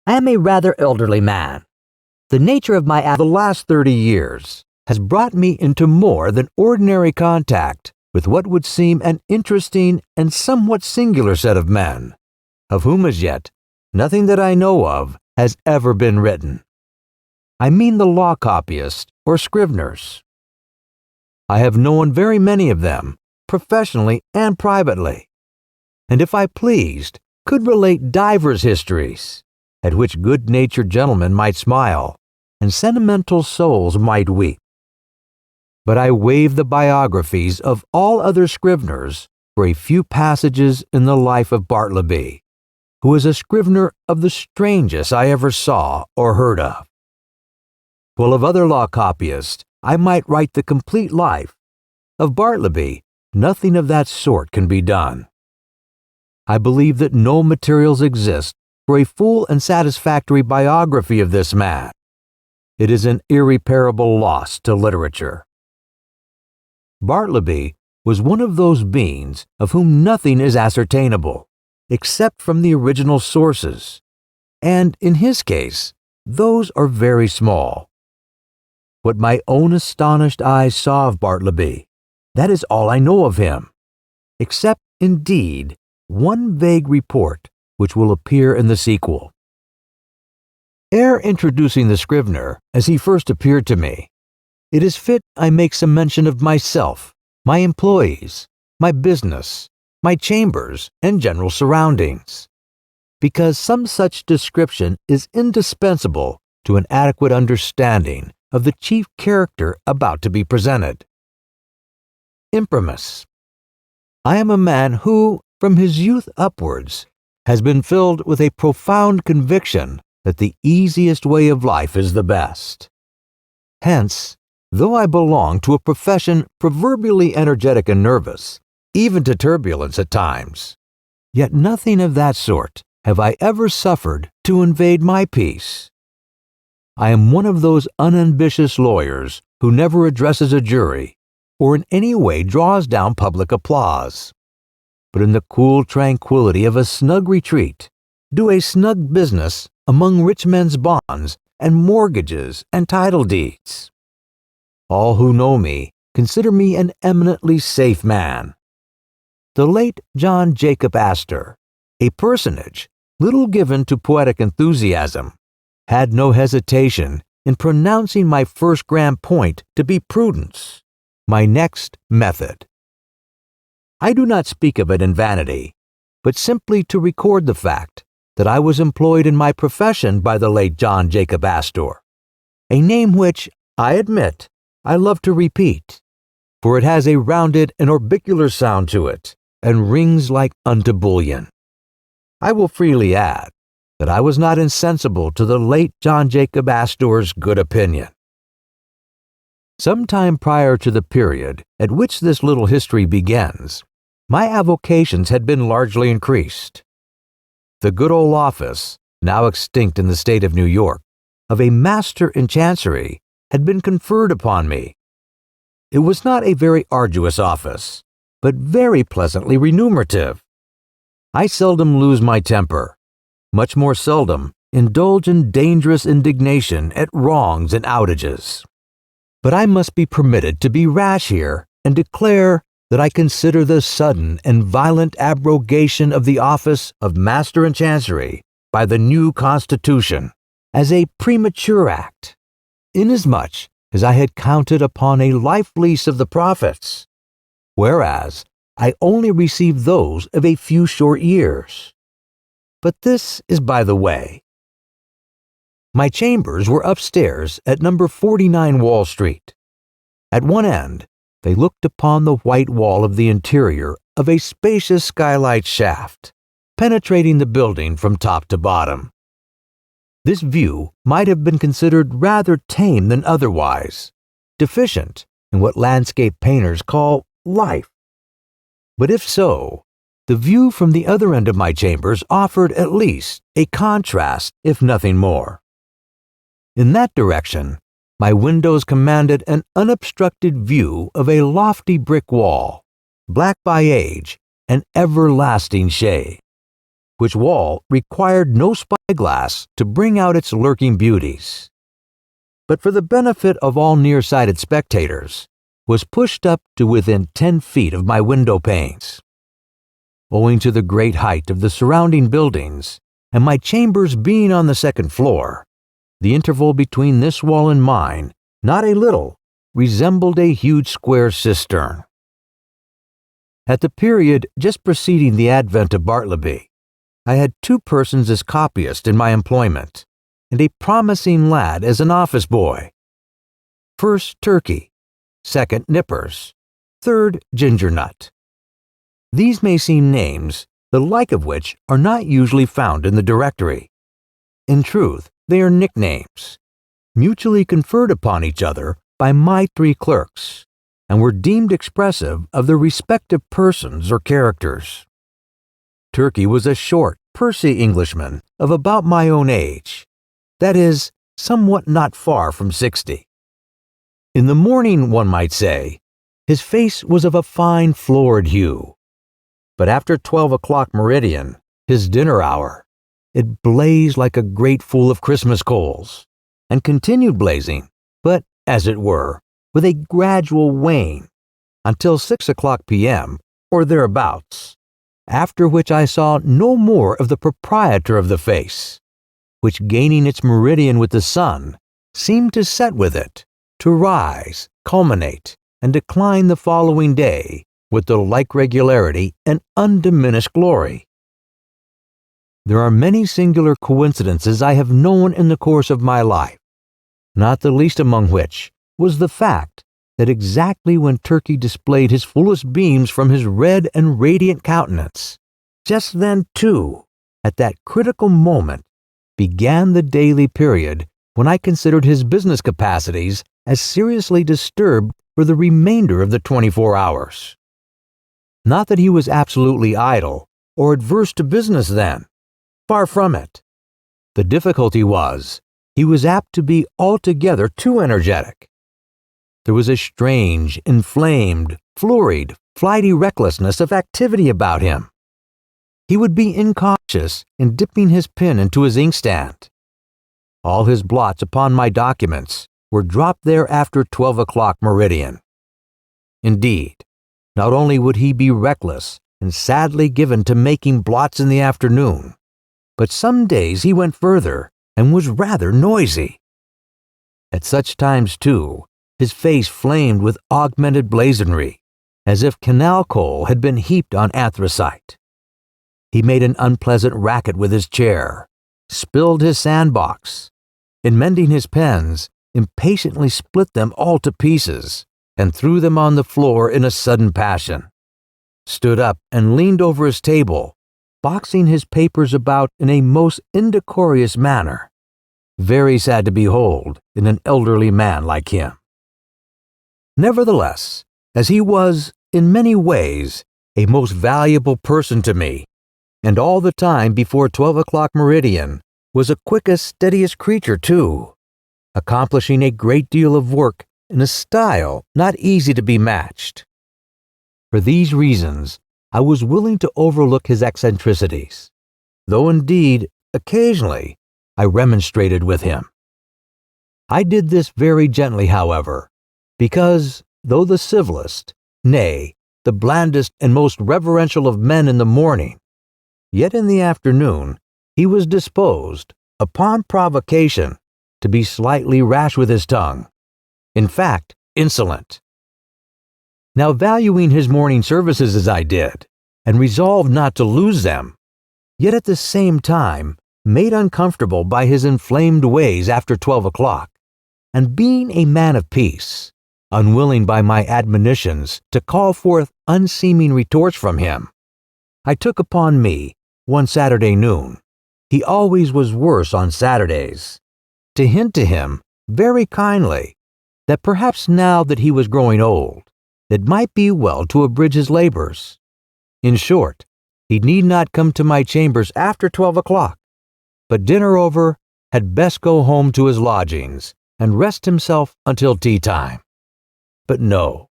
I am a rather elderly man. The nature of my the last 30 years has brought me into more than ordinary contact with what would seem an interesting and somewhat singular set of men, of whom as yet nothing that I know of has ever been written. I mean the law copyists or scriveners. I have known very many of them, professionally and privately, and if I pleased, could relate divers histories, at which good-natured gentlemen might smile, and sentimental souls might weep. But I waive the biographies of all other scriveners for a few passages in the life of Bartleby, who is a scrivener of the strangest I ever saw or heard of. While of other law copyists I might write the complete life, of Bartleby nothing of that sort can be done. I believe that no materials exist for a full and satisfactory biography of this man. It is an irreparable loss to literature. Bartleby was one of those beings of whom nothing is ascertainable, except from the original sources, and in his case, those are very small. What my own astonished eyes saw of Bartleby, that is all I know of him, except, indeed, one vague report which will appear in the sequel. Ere introducing the scrivener as he first appeared to me, it is fit I make some mention of myself, my employees, my business, my chambers, and general surroundings, because some such description is indispensable to an adequate understanding of the chief character about to be presented. Imprimis. I am a man who, from his youth upwards, has been filled with a profound conviction that the easiest way of life is the best. Hence, though I belong to a profession proverbially energetic and nervous, even to turbulence at times, yet nothing of that sort have I ever suffered to invade my peace. I am one of those unambitious lawyers who never addresses a jury or in any way draws down public applause, but in the cool tranquility of a snug retreat, do a snug business among rich men's bonds and mortgages and title deeds. All who know me consider me an eminently safe man. The late John Jacob Astor, a personage little given to poetic enthusiasm, had no hesitation in pronouncing my first grand point to be prudence, my next method. I do not speak of it in vanity, but simply to record the fact that I was employed in my profession by the late John Jacob Astor, a name which, I admit, I love to repeat, for it has a rounded and orbicular sound to it, and rings like unto bullion. I will freely add that I was not insensible to the late John Jacob Astor's good opinion. Some time prior to the period at which this little history begins, my avocations had been largely increased. The good old office, now extinct in the state of New York, of a master in chancery had been conferred upon me. It was not a very arduous office, but very pleasantly remunerative. I seldom lose my temper, much more seldom indulge in dangerous indignation at wrongs and outages. But I must be permitted to be rash here and declare that I consider the sudden and violent abrogation of the office of Master in Chancery by the new Constitution as a premature act, inasmuch as I had counted upon a life lease of the profits, whereas I only received those of a few short years. But this is by the way. My chambers were upstairs at number 49 Wall Street. At one end, they looked upon the white wall of the interior of a spacious skylight shaft, penetrating the building from top to bottom. This view might have been considered rather tame than otherwise, deficient in what landscape painters call life. But if so, the view from the other end of my chambers offered at least a contrast, if nothing more. In that direction, my windows commanded an unobstructed view of a lofty brick wall, black by age and everlasting shade. which wall required no spyglass to bring out its lurking beauties, but for the benefit of all nearsighted spectators, was pushed up to within 10 feet of my window panes. Owing to the great height of the surrounding buildings, and my chambers being on the second floor, the interval between this wall and mine, not a little, resembled a huge square cistern. At the period just preceding the advent of Bartleby, I had 2 persons as copyists in my employment, and a promising lad as an office boy. First, Turkey; second, Nippers; third, Ginger Nut. These may seem names, the like of which are not usually found in the directory. In truth, they are nicknames, mutually conferred upon each other by my 3 clerks, and were deemed expressive of their respective persons or characters. Turkey was a short, pursy Englishman of about my own age, that is, somewhat not far from 60. In the morning, one might say, his face was of a fine florid hue, but after 12 o'clock meridian, his dinner hour, it blazed like a grate full of Christmas coals, and continued blazing, but, as it were, with a gradual wane, until 6 o'clock p.m., or thereabouts, after which I saw no more of the proprietor of the face, which, gaining its meridian with the sun, seemed to set with it, to rise, culminate, and decline the following day with the like regularity and undiminished glory. There are many singular coincidences I have known in the course of my life, not the least among which was the fact that exactly when Turkey displayed his fullest beams from his red and radiant countenance, just then, too, at that critical moment, began the daily period when I considered his business capacities as seriously disturbed for the remainder of the 24 hours. Not that he was absolutely idle or adverse to business then. Far from it. The difficulty was, he was apt to be altogether too energetic. There was a strange, inflamed, flurried, flighty recklessness of activity about him. He would be incautious in dipping his pen into his inkstand. All his blots upon my documents were dropped there after 12 o'clock meridian. Indeed, not only would he be reckless and sadly given to making blots in the afternoon, but some days he went further and was rather noisy. At such times, too, his face flamed with augmented blazonry, as if canal coal had been heaped on anthracite. He made an unpleasant racket with his chair, spilled his sandbox, in mending his pens, impatiently split them all to pieces, and threw them on the floor in a sudden passion, stood up and leaned over his table, boxing his papers about in a most indecorous manner, very sad to behold in an elderly man like him. Nevertheless, as he was, in many ways, a most valuable person to me, and all the time before 12 o'clock meridian, was a quickest, steadiest creature too, accomplishing a great deal of work in a style not easy to be matched. For these reasons, I was willing to overlook his eccentricities, though indeed, occasionally, I remonstrated with him. I did this very gently, however, because, though the civilest, nay, the blandest and most reverential of men in the morning, yet in the afternoon he was disposed, upon provocation, to be slightly rash with his tongue, in fact, insolent. Now, valuing his morning services as I did, and resolved not to lose them, yet at the same time made uncomfortable by his inflamed ways after 12 o'clock, and being a man of peace, unwilling by my admonitions to call forth unseeming retorts from him, I took upon me, one Saturday noon, he always was worse on Saturdays, to hint to him, very kindly, that perhaps now that he was growing old, it might be well to abridge his labors. In short, he need not come to my chambers after 12 o'clock, but dinner over, had best go home to his lodgings and rest himself until tea time. But no,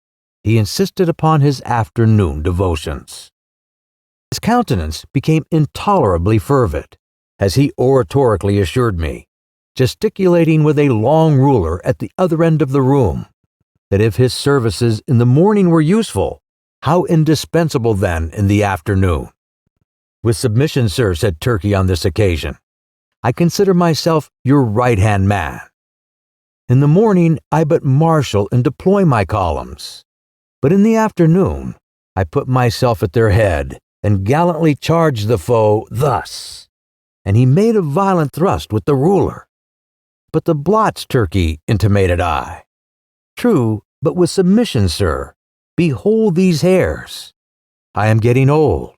he insisted upon his afternoon devotions. His countenance became intolerably fervid, as he oratorically assured me, gesticulating with a long ruler at the other end of the room, that if his services in the morning were useful, how indispensable then in the afternoon. "With submission, sir," said Turkey on this occasion, "I consider myself your right-hand man. In the morning I but marshal and deploy my columns, but in the afternoon I put myself at their head and gallantly charge the foe thus." And he made a violent thrust with the ruler. "But the blots, Turkey," intimated I. "True, but with submission, sir. Behold these hairs. I am getting old.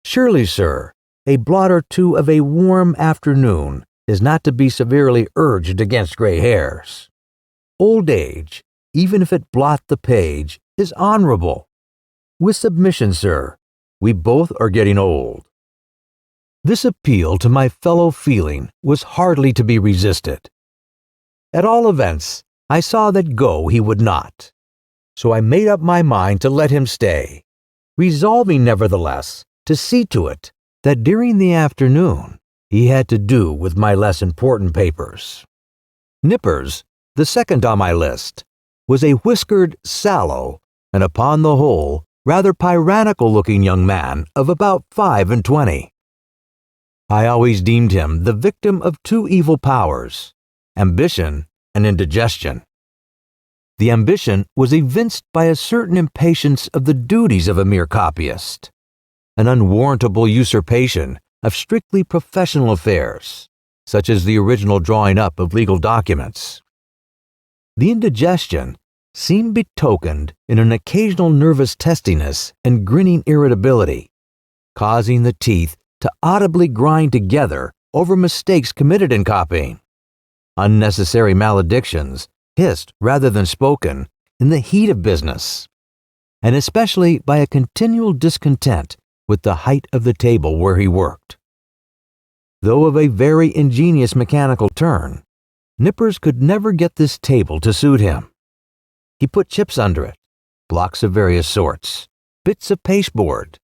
Surely, sir, a blot or two of a warm afternoon is not to be severely urged against gray hairs. Old age, even if it blot the page, is honorable. With submission, sir, we both are getting old." This appeal to my fellow feeling was hardly to be resisted. At all events, I saw that go he would not, so I made up my mind to let him stay, resolving nevertheless to see to it that during the afternoon he had to do with my less important papers. Nippers, the second on my list, was a whiskered, sallow, and upon the whole, rather tyrannical-looking young man of about 25. I always deemed him the victim of two evil powers, ambition and indigestion. The ambition was evinced by a certain impatience of the duties of a mere copyist, an unwarrantable usurpation of strictly professional affairs, such as the original drawing up of legal documents. The indigestion seemed betokened in an occasional nervous testiness and grinning irritability, causing the teeth to audibly grind together over mistakes committed in copying, unnecessary maledictions hissed rather than spoken in the heat of business, and especially by a continual discontent with the height of the table where he worked. Though of a very ingenious mechanical turn, Nippers could never get this table to suit him. He put chips under it, blocks of various sorts, bits of pasteboard,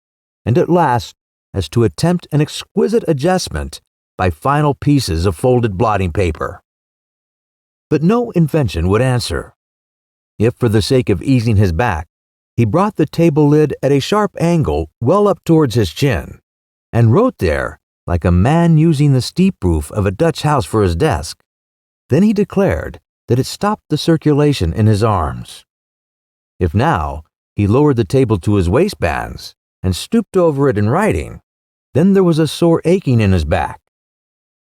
and at last has to attempt an exquisite adjustment by final pieces of folded blotting paper. But no invention would answer. If for the sake of easing his back, he brought the table lid at a sharp angle well up towards his chin, and wrote there like a man using the steep roof of a Dutch house for his desk, then he declared that it stopped the circulation in his arms. If now he lowered the table to his waistbands and stooped over it in writing, then there was a sore aching in his back.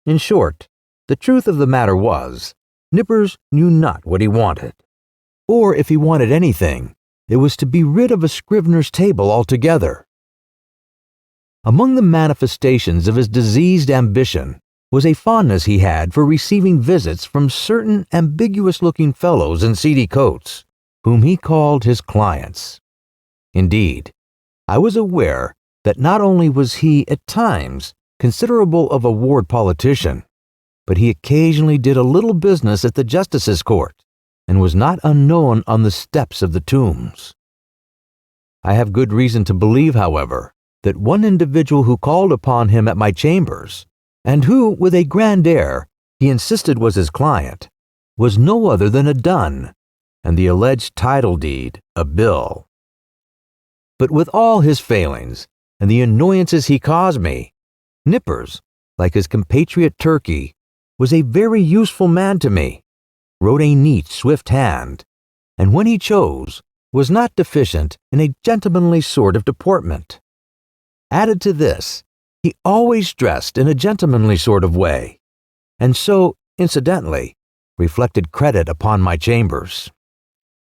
In short, the truth of the matter was, Nippers knew not what he wanted. Or if he wanted anything, it was to be rid of a scrivener's table altogether. Among the manifestations of his diseased ambition was a fondness he had for receiving visits from certain ambiguous-looking fellows in seedy coats, whom he called his clients. Indeed, I was aware that not only was he, at times, considerable of a ward politician, but he occasionally did a little business at the justice's court, and was not unknown on the steps of the tombs. I have good reason to believe, however, that one individual who called upon him at my chambers, and who, with a grand air, he insisted was his client, was no other than a dun, and the alleged title deed a bill. But with all his failings, and the annoyances he caused me, Nippers, like his compatriot Turkey, was a very useful man to me, wrote a neat, swift hand, and when he chose, was not deficient in a gentlemanly sort of deportment. Added to this, he always dressed in a gentlemanly sort of way, and so, incidentally, reflected credit upon my chambers.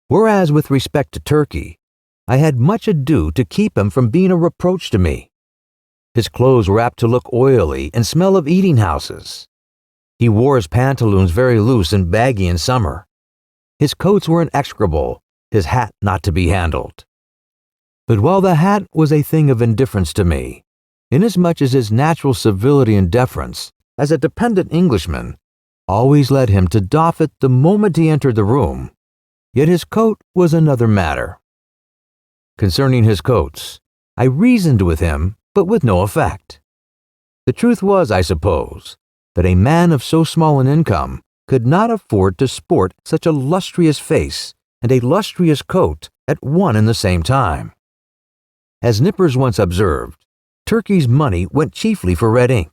Whereas with respect to Turkey, I had much ado to keep him from being a reproach to me. His clothes were apt to look oily and smell of eating houses. He wore his pantaloons very loose and baggy in summer. His coats were inexcrable, his hat not to be handled. But while the hat was a thing of indifference to me, inasmuch as his natural civility and deference, as a dependent Englishman, always led him to doff it the moment he entered the room, yet his coat was another matter. Concerning his coats, I reasoned with him but with no effect. The truth was, I suppose, that a man of so small an income could not afford to sport such a lustrous face and a lustrous coat at one and the same time. As Nippers once observed, Turkey's money went chiefly for red ink.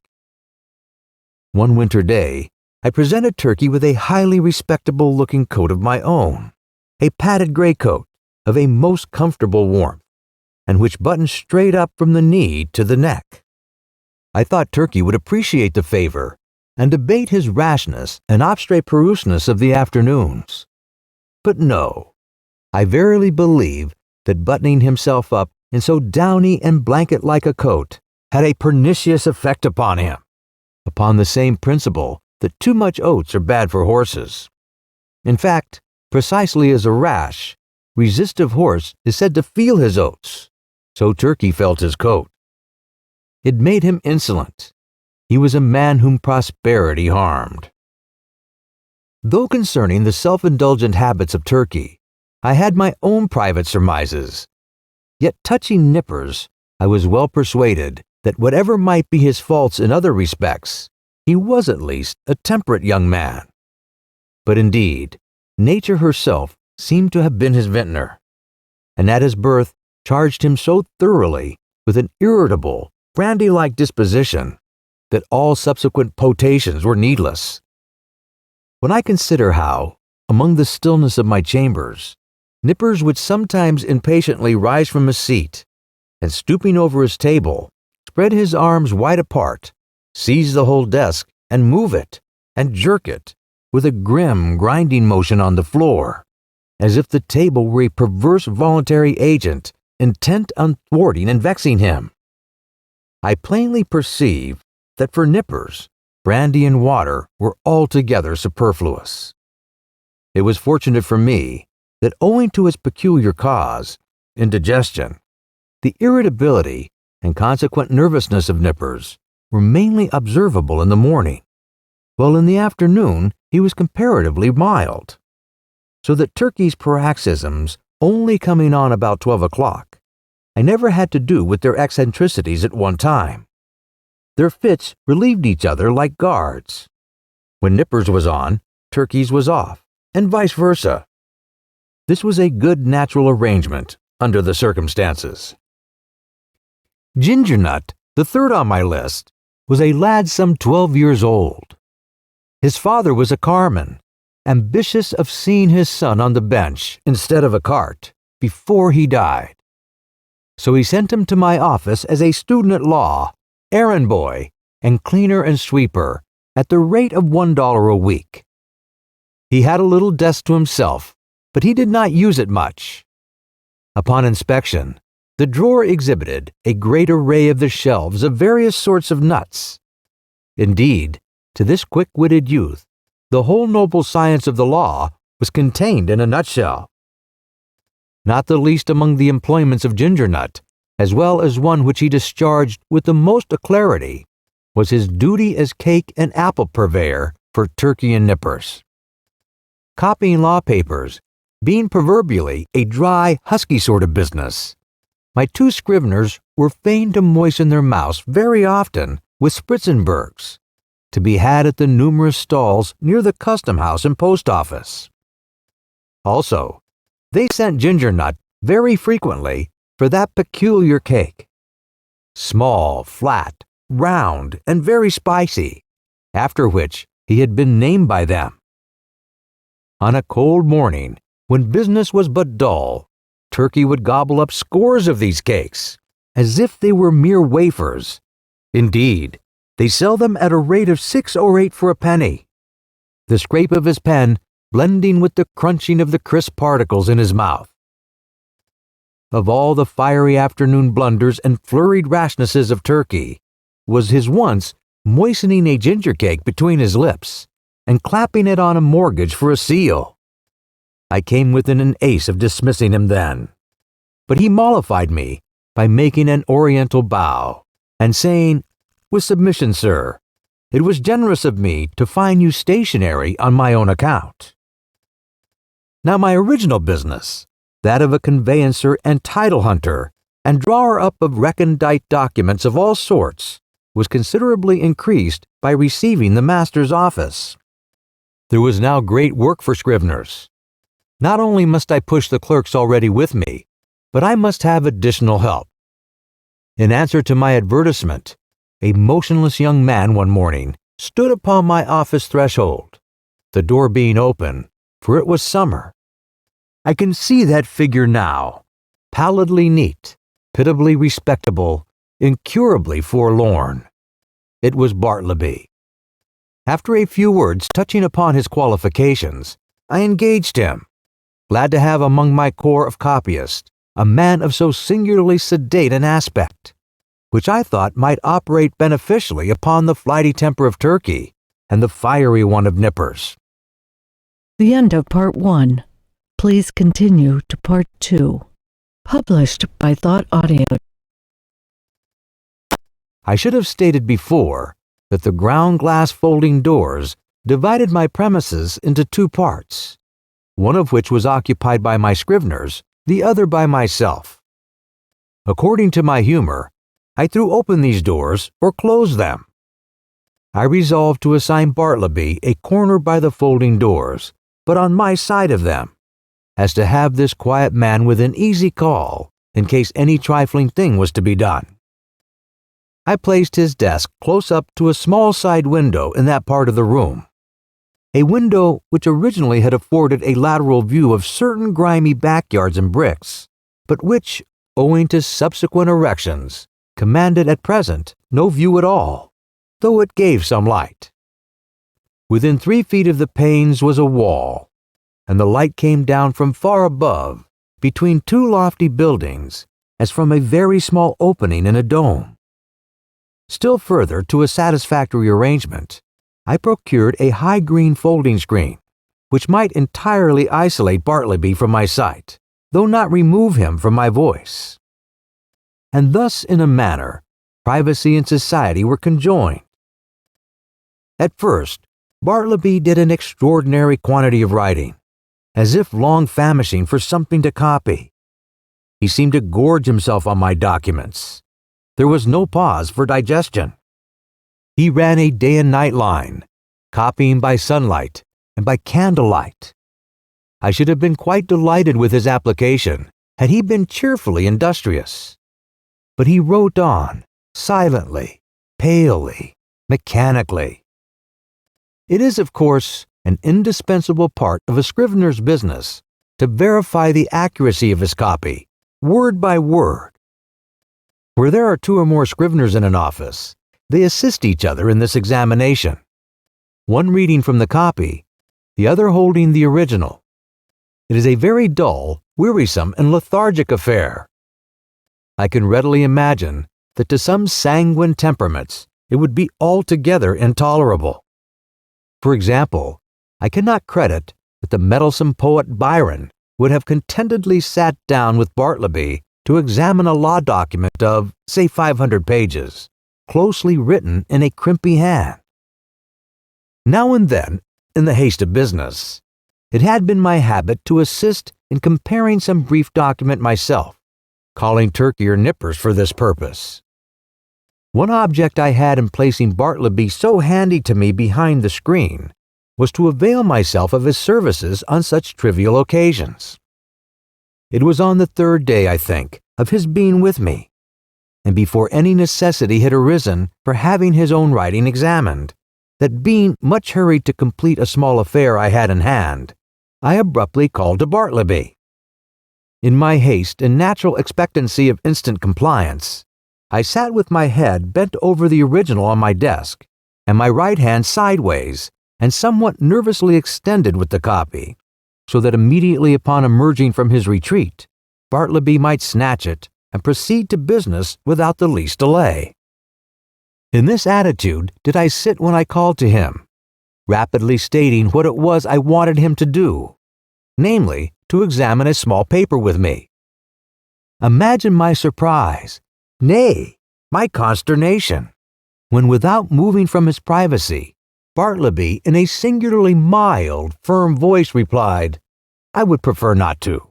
One winter day, I presented Turkey with a highly respectable-looking coat of my own, a padded gray coat of a most comfortable warmth, and which buttoned straight up from the knee to the neck. I thought Turkey would appreciate the favor and debate his rashness and obstreperousness of the afternoons. But no, I verily believe that buttoning himself up in so downy and blanket-like a coat had a pernicious effect upon him, upon the same principle that too much oats are bad for horses. In fact, precisely as a rash, restive horse is said to feel his oats, so Turkey felt his coat. It made him insolent. He was a man whom prosperity harmed. Though concerning the self-indulgent habits of Turkey, I had my own private surmises, yet touching Nippers, I was well persuaded that whatever might be his faults in other respects, he was at least a temperate young man. But indeed, nature herself seemed to have been his vintner, and at his birth charged him so thoroughly with an irritable, brandy-like disposition that all subsequent potations were needless. When I consider how, among the stillness of my chambers, Nippers would sometimes impatiently rise from his seat, and stooping over his table, spread his arms wide apart, seize the whole desk, and move it, and jerk it, with a grim, grinding motion on the floor, as if the table were a perverse voluntary agent intent on thwarting and vexing him, I plainly perceive that for Nippers, brandy and water were altogether superfluous. It was fortunate for me that owing to its peculiar cause, indigestion, the irritability and consequent nervousness of Nippers were mainly observable in the morning, while in the afternoon he was comparatively mild, so that Turkey's paroxysms only coming on about 12 o'clock, I never had to do with their eccentricities at one time. Their fits relieved each other like guards. When Nippers was on, Turkey's was off, and vice versa. This was a good natural arrangement under the circumstances. Gingernut, the third on my list, was a lad some 12 years old. His father was a carman, ambitious of seeing his son on the bench instead of a cart before he died. So he sent him to my office as a student at law, errand boy, and cleaner and sweeper at the rate of $1 a week. He had a little desk to himself, but he did not use it much. Upon inspection, the drawer exhibited a great array of the shelves of various sorts of nuts. Indeed, to this quick-witted youth, the whole noble science of the law was contained in a nutshell. Not the least among the employments of Gingernut, as well as one which he discharged with the most alacrity, was his duty as cake and apple purveyor for Turkey and Nippers. Copying law papers, being proverbially a dry, husky sort of business, my two Scriveners were fain to moisten their mouths very often with Spritzenbergs, to be had at the numerous stalls near the custom house and post office. Also, they sent Gingernut very frequently for that peculiar cake, small, flat, round, and very spicy, after which he had been named by them. On a cold morning, when business was but dull, Turkey would gobble up scores of these cakes, as if they were mere wafers. Indeed, they sell them at a rate of 6 or 8 for a penny, the scrape of his pen blending with the crunching of the crisp particles in his mouth. Of all the fiery afternoon blunders and flurried rashnesses of Turkey, was his once moistening a ginger cake between his lips and clapping it on a mortgage for a seal. I came within an ace of dismissing him then, but he mollified me by making an oriental bow and saying, "With submission, sir, it was generous of me to find you stationary on my own account." Now my original business, that of a conveyancer and title hunter, and drawer-up of recondite documents of all sorts, was considerably increased by receiving the master's office. There was now great work for Scriveners. Not only must I push the clerks already with me, but I must have additional help. In answer to my advertisement, a motionless young man one morning stood upon my office threshold, the door being open, for it was summer. I can see that figure now, pallidly neat, pitiably respectable, incurably forlorn. It was Bartleby. After a few words touching upon his qualifications, I engaged him, glad to have among my corps of copyists a man of so singularly sedate an aspect, which I thought might operate beneficially upon the flighty temper of Turkey and the fiery one of Nippers. The end of Part 1. Please continue to Part 2. Published by Thought Audio. I should have stated before that the ground glass folding doors divided my premises into two parts, one of which was occupied by my Scriveners, the other by myself. According to my humor, I threw open these doors or closed them. I resolved to assign Bartleby a corner by the folding doors, but on my side of them, as to have this quiet man within easy call in case any trifling thing was to be done. I placed his desk close up to a small side window in that part of the room, a window which originally had afforded a lateral view of certain grimy backyards and bricks, but which, owing to subsequent erections, commanded at present no view at all, though it gave some light. Within 3 feet of the panes was a wall, and the light came down from far above, between two lofty buildings, as from a very small opening in a dome. Still further to a satisfactory arrangement, I procured a high green folding screen, which might entirely isolate Bartleby from my sight, though not remove him from my voice. And thus, in a manner, privacy and society were conjoined. At first, Bartleby did an extraordinary quantity of writing, as if long famishing for something to copy. He seemed to gorge himself on my documents. There was no pause for digestion. He ran a day and night line, copying by sunlight and by candlelight. I should have been quite delighted with his application had he been cheerfully industrious. But he wrote on, silently, palely, mechanically. It is, of course, an indispensable part of a scrivener's business to verify the accuracy of his copy, word by word. Where there are 2 or more scriveners in an office, they assist each other in this examination, one reading from the copy, the other holding the original. It is a very dull, wearisome, and lethargic affair. I can readily imagine that to some sanguine temperaments it would be altogether intolerable. For example, I cannot credit that the meddlesome poet Byron would have contentedly sat down with Bartleby to examine a law document of, say, 500 pages, closely written in a crimpy hand. Now and then, in the haste of business, it had been my habit to assist in comparing some brief document myself, calling Turkey or Nippers for this purpose. One object I had in placing Bartleby so handy to me behind the screen was to avail myself of his services on such trivial occasions. It was on the 3rd day, I think, of his being with me, and before any necessity had arisen for having his own writing examined, that being much hurried to complete a small affair I had in hand, I abruptly called to Bartleby. In my haste and natural expectancy of instant compliance, I sat with my head bent over the original on my desk, and my right hand sideways and somewhat nervously extended with the copy, so that immediately upon emerging from his retreat, Bartleby might snatch it and proceed to business without the least delay. In this attitude did I sit when I called to him, rapidly stating what it was I wanted him to do, namely, to examine a small paper with me. Imagine my surprise, nay, my consternation, when without moving from his privacy, Bartleby, in a singularly mild, firm voice, replied, "I would prefer not to."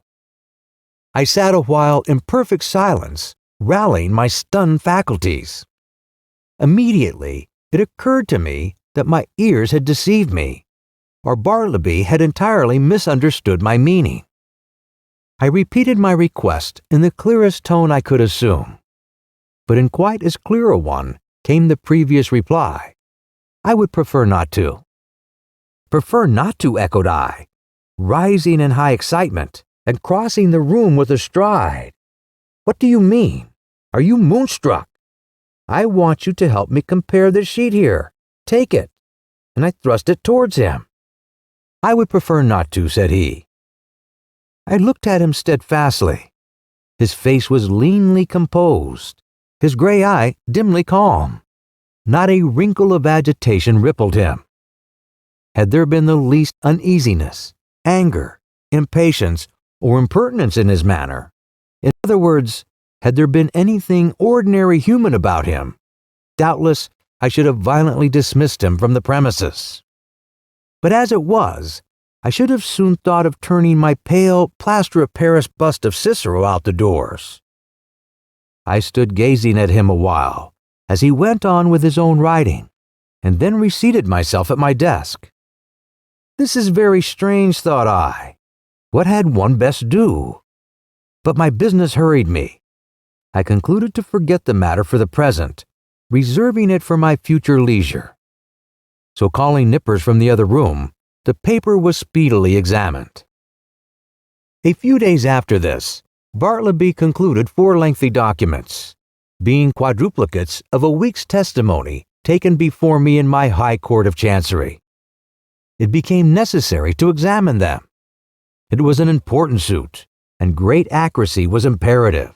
I sat a while in perfect silence, rallying my stunned faculties. Immediately, it occurred to me that my ears had deceived me, or Bartleby had entirely misunderstood my meaning. I repeated my request in the clearest tone I could assume, but in quite as clear a one came the previous reply. I would prefer not to. Prefer not to, echoed I, rising in high excitement and crossing the room with a stride. What do you mean? Are you moonstruck? I want you to help me compare this sheet here. Take it. And I thrust it towards him. I would prefer not to, said he. I looked at him steadfastly. His face was leanly composed, his gray eye dimly calm. Not a wrinkle of agitation rippled him. Had there been the least uneasiness, anger, impatience, or impertinence in his manner, in other words, had there been anything ordinary human about him, doubtless I should have violently dismissed him from the premises. But as it was, I should have soon thought of turning my pale, plaster-of-Paris bust of Cicero out the doors. I stood gazing at him a while, as he went on with his own writing, and then reseated myself at my desk. This is very strange, thought I. What had one best do? But my business hurried me. I concluded to forget the matter for the present, reserving it for my future leisure. So calling Nippers from the other room, the paper was speedily examined. A few days after this, Bartleby concluded 4 lengthy documents, being quadruplicates of a week's testimony taken before me in my High Court of Chancery. It became necessary to examine them. It was an important suit, and great accuracy was imperative.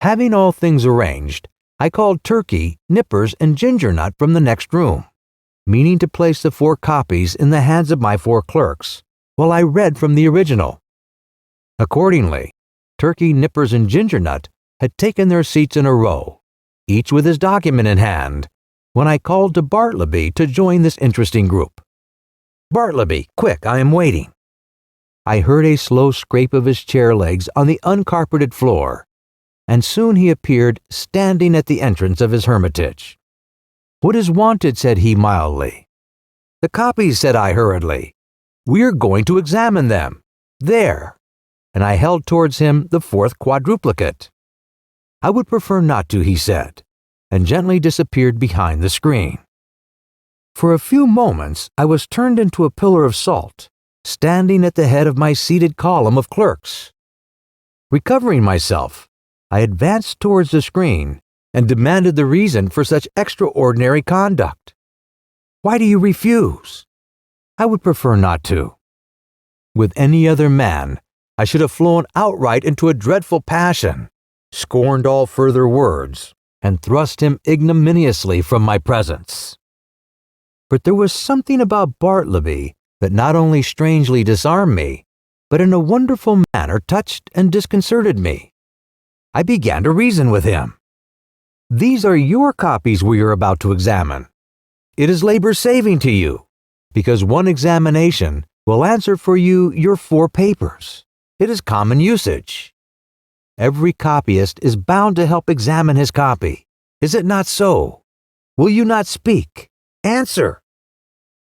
Having all things arranged, I called Turkey, Nippers, and Gingernut from the next room, meaning to place the 4 copies in the hands of my 4 clerks, while I read from the original. Accordingly, Turkey, Nippers, and Gingernut had taken their seats in a row, each with his document in hand, when I called to Bartleby to join this interesting group. Bartleby, quick, I am waiting. I heard a slow scrape of his chair legs on the uncarpeted floor, and soon he appeared standing at the entrance of his hermitage. What is wanted? Said he mildly. The copies, said I hurriedly. We are going to examine them. There. And I held towards him the 4th quadruplicate. I would prefer not to, he said, and gently disappeared behind the screen. For a few moments I was turned into a pillar of salt, standing at the head of my seated column of clerks. Recovering myself, I advanced towards the screen and demanded the reason for such extraordinary conduct. Why do you refuse? I would prefer not to. With any other man, I should have flown outright into a dreadful passion, scorned all further words, and thrust him ignominiously from my presence. But there was something about Bartleby that not only strangely disarmed me, but in a wonderful manner touched and disconcerted me. I began to reason with him. These are your copies we are about to examine. It is labor-saving to you, because one examination will answer for you your 4 papers. It is common usage. Every copyist is bound to help examine his copy. Is it not so? Will you not speak? Answer.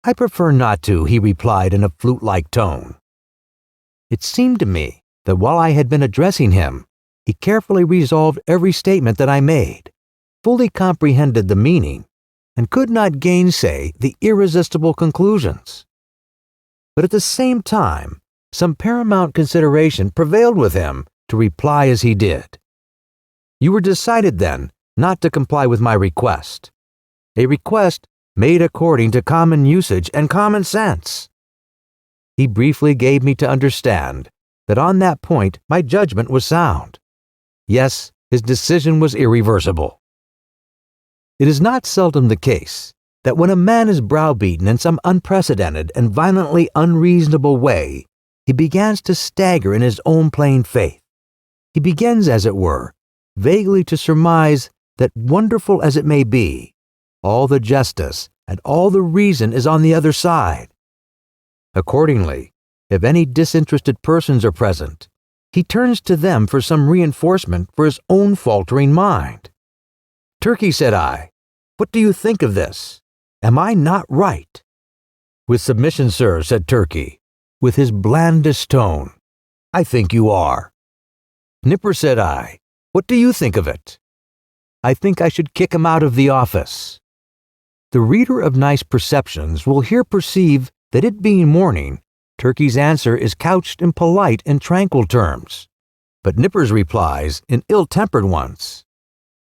I prefer not to, he replied in a flute-like tone. It seemed to me that while I had been addressing him, he carefully resolved every statement that I made, fully comprehended the meaning, and could not gainsay the irresistible conclusions. But at the same time, some paramount consideration prevailed with him to reply as he did. You were decided, then, not to comply with my request, a request made according to common usage and common sense. He briefly gave me to understand that on that point my judgment was sound. Yes, his decision was irreversible. It is not seldom the case that when a man is browbeaten in some unprecedented and violently unreasonable way, he begins to stagger in his own plain faith. He begins, as it were, vaguely to surmise that, wonderful as it may be, all the justice and all the reason is on the other side. Accordingly, if any disinterested persons are present, he turns to them for some reinforcement for his own faltering mind. "Turkey," said I, "what do you think of this? Am I not right?" "With submission, sir," said Turkey, with his blandest tone, "I think you are." "Nipper," said I, "what do you think of it?" "I think I should kick him out of the office." The reader of nice perceptions will here perceive that, it being morning, Turkey's answer is couched in polite and tranquil terms, but Nipper's replies in ill-tempered ones.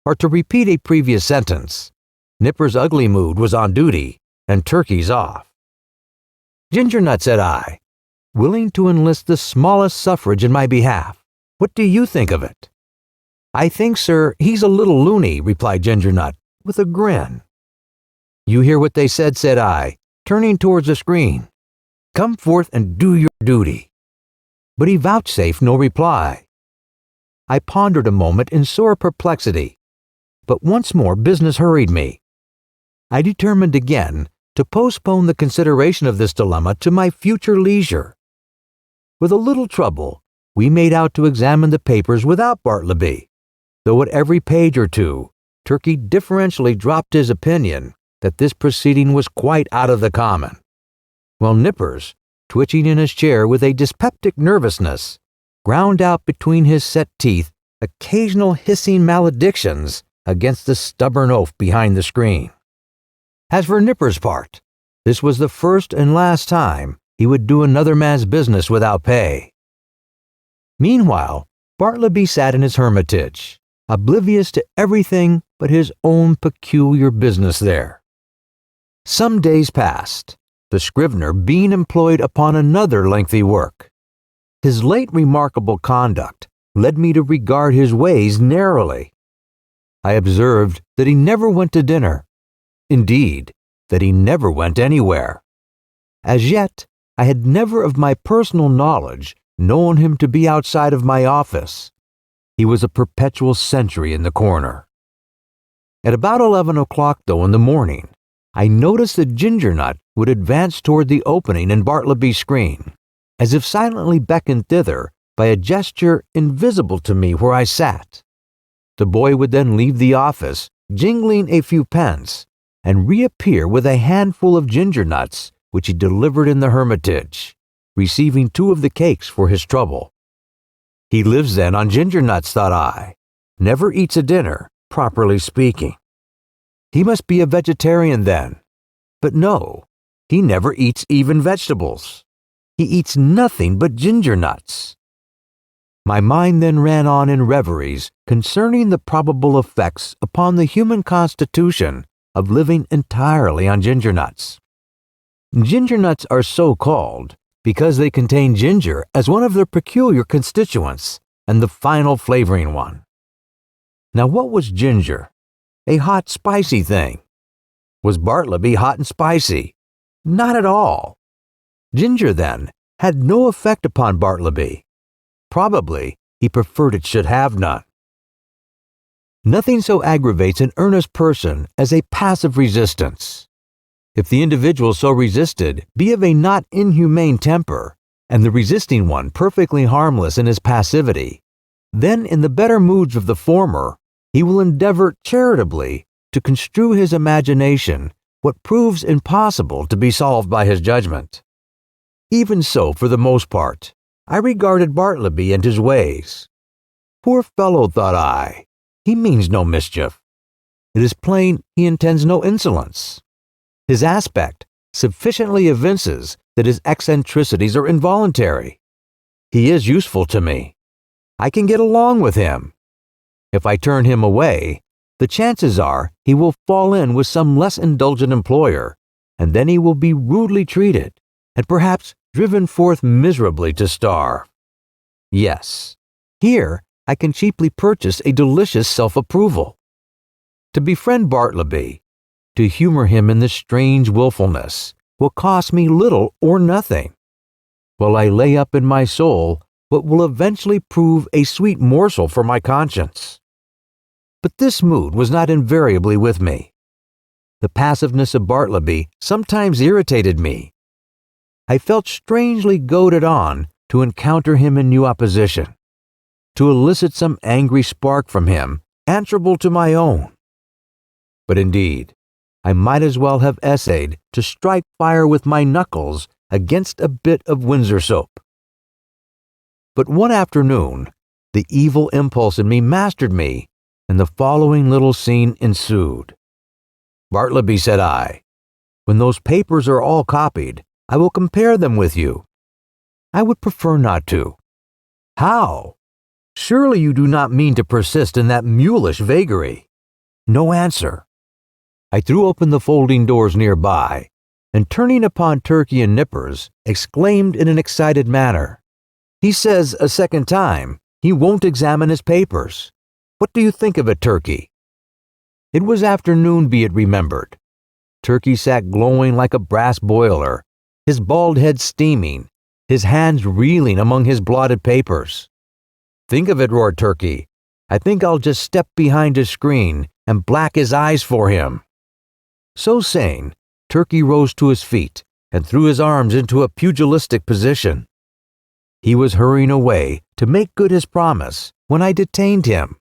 Or, to repeat a previous sentence, Nipper's ugly mood was on duty and Turkey's off. "Ginger Nut," said I, willing to enlist the smallest suffrage in my behalf, "what do you think of it?" "I think, sir, he's a little loony," replied Ginger Nut, with a grin. "You hear what they said," said I, turning towards the screen. "Come forth and do your duty." But he vouchsafed no reply. I pondered a moment in sore perplexity, but once more business hurried me. I determined again to postpone the consideration of this dilemma to my future leisure. With a little trouble, we made out to examine the papers without Bartleby, though at every page or two, Turkey deferentially dropped his opinion that this proceeding was quite out of the common, while Nippers, twitching in his chair with a dyspeptic nervousness, ground out between his set teeth occasional hissing maledictions against the stubborn oaf behind the screen. As for Nipper's part, this was the first and last time he would do another man's business without pay. Meanwhile, Bartleby sat in his hermitage, oblivious to everything but his own peculiar business there. Some days passed, the Scrivener being employed upon another lengthy work. His late remarkable conduct led me to regard his ways narrowly. I observed that he never went to dinner. Indeed, that he never went anywhere. As yet, I had never of my personal knowledge known him to be outside of my office. He was a perpetual sentry in the corner. At about 11 o'clock, though, in the morning, I noticed that Ginger Nut would advance toward the opening in Bartleby's screen, as if silently beckoned thither by a gesture invisible to me where I sat. The boy would then leave the office, jingling a few pence, and reappear with a handful of ginger nuts which he delivered in the hermitage, receiving 2 of the cakes for his trouble. He lives then on ginger nuts, thought I, never eats a dinner, properly speaking. He must be a vegetarian then. But no, he never eats even vegetables. He eats nothing but ginger nuts. My mind then ran on in reveries concerning the probable effects upon the human constitution of living entirely on ginger nuts. Ginger nuts are so called because they contain ginger as one of their peculiar constituents and the final flavoring one. Now, what was ginger? A hot, spicy thing. Was Bartleby hot and spicy? Not at all. Ginger, then, had no effect upon Bartleby. Probably he preferred it should have none. Nothing so aggravates an earnest person as a passive resistance. If the individual so resisted be of a not inhumane temper, and the resisting one perfectly harmless in his passivity, then in the better moods of the former, he will endeavor charitably to construe his imagination what proves impossible to be solved by his judgment. Even so, for the most part, I regarded Bartleby and his ways. Poor fellow, thought I, he means no mischief. It is plain he intends no insolence. His aspect sufficiently evinces that his eccentricities are involuntary. He is useful to me. I can get along with him. If I turn him away, the chances are he will fall in with some less indulgent employer, and then he will be rudely treated, and perhaps driven forth miserably to starve. Yes, here I can cheaply purchase a delicious self-approval. To befriend Bartleby, to humor him in this strange willfulness, will cost me little or nothing, while I lay up in my soul what will eventually prove a sweet morsel for my conscience. But this mood was not invariably with me. The passiveness of Bartleby sometimes irritated me. I felt strangely goaded on to encounter him in new opposition. to elicit some angry spark from him answerable to my own. But indeed, I might as well have essayed to strike fire with my knuckles against a bit of Windsor soap. But one afternoon, the evil impulse in me mastered me, and the following little scene ensued. "Bartleby," said I, "when those papers are all copied, I will compare them with you." "I would prefer not to." "How? Surely you do not mean to persist in that mulish vagary?" No answer. I threw open the folding doors nearby, and turning upon Turkey and Nippers, exclaimed in an excited manner, "He says a second time he won't examine his papers. What do you think of it, Turkey?" It was afternoon, be it remembered. Turkey sat glowing like a brass boiler, his bald head steaming, his hands reeling among his blotted papers. "Think of it," roared Turkey. "I think I'll just step behind his screen and black his eyes for him." So saying, Turkey rose to his feet and threw his arms into a pugilistic position. He was hurrying away to make good his promise when I detained him,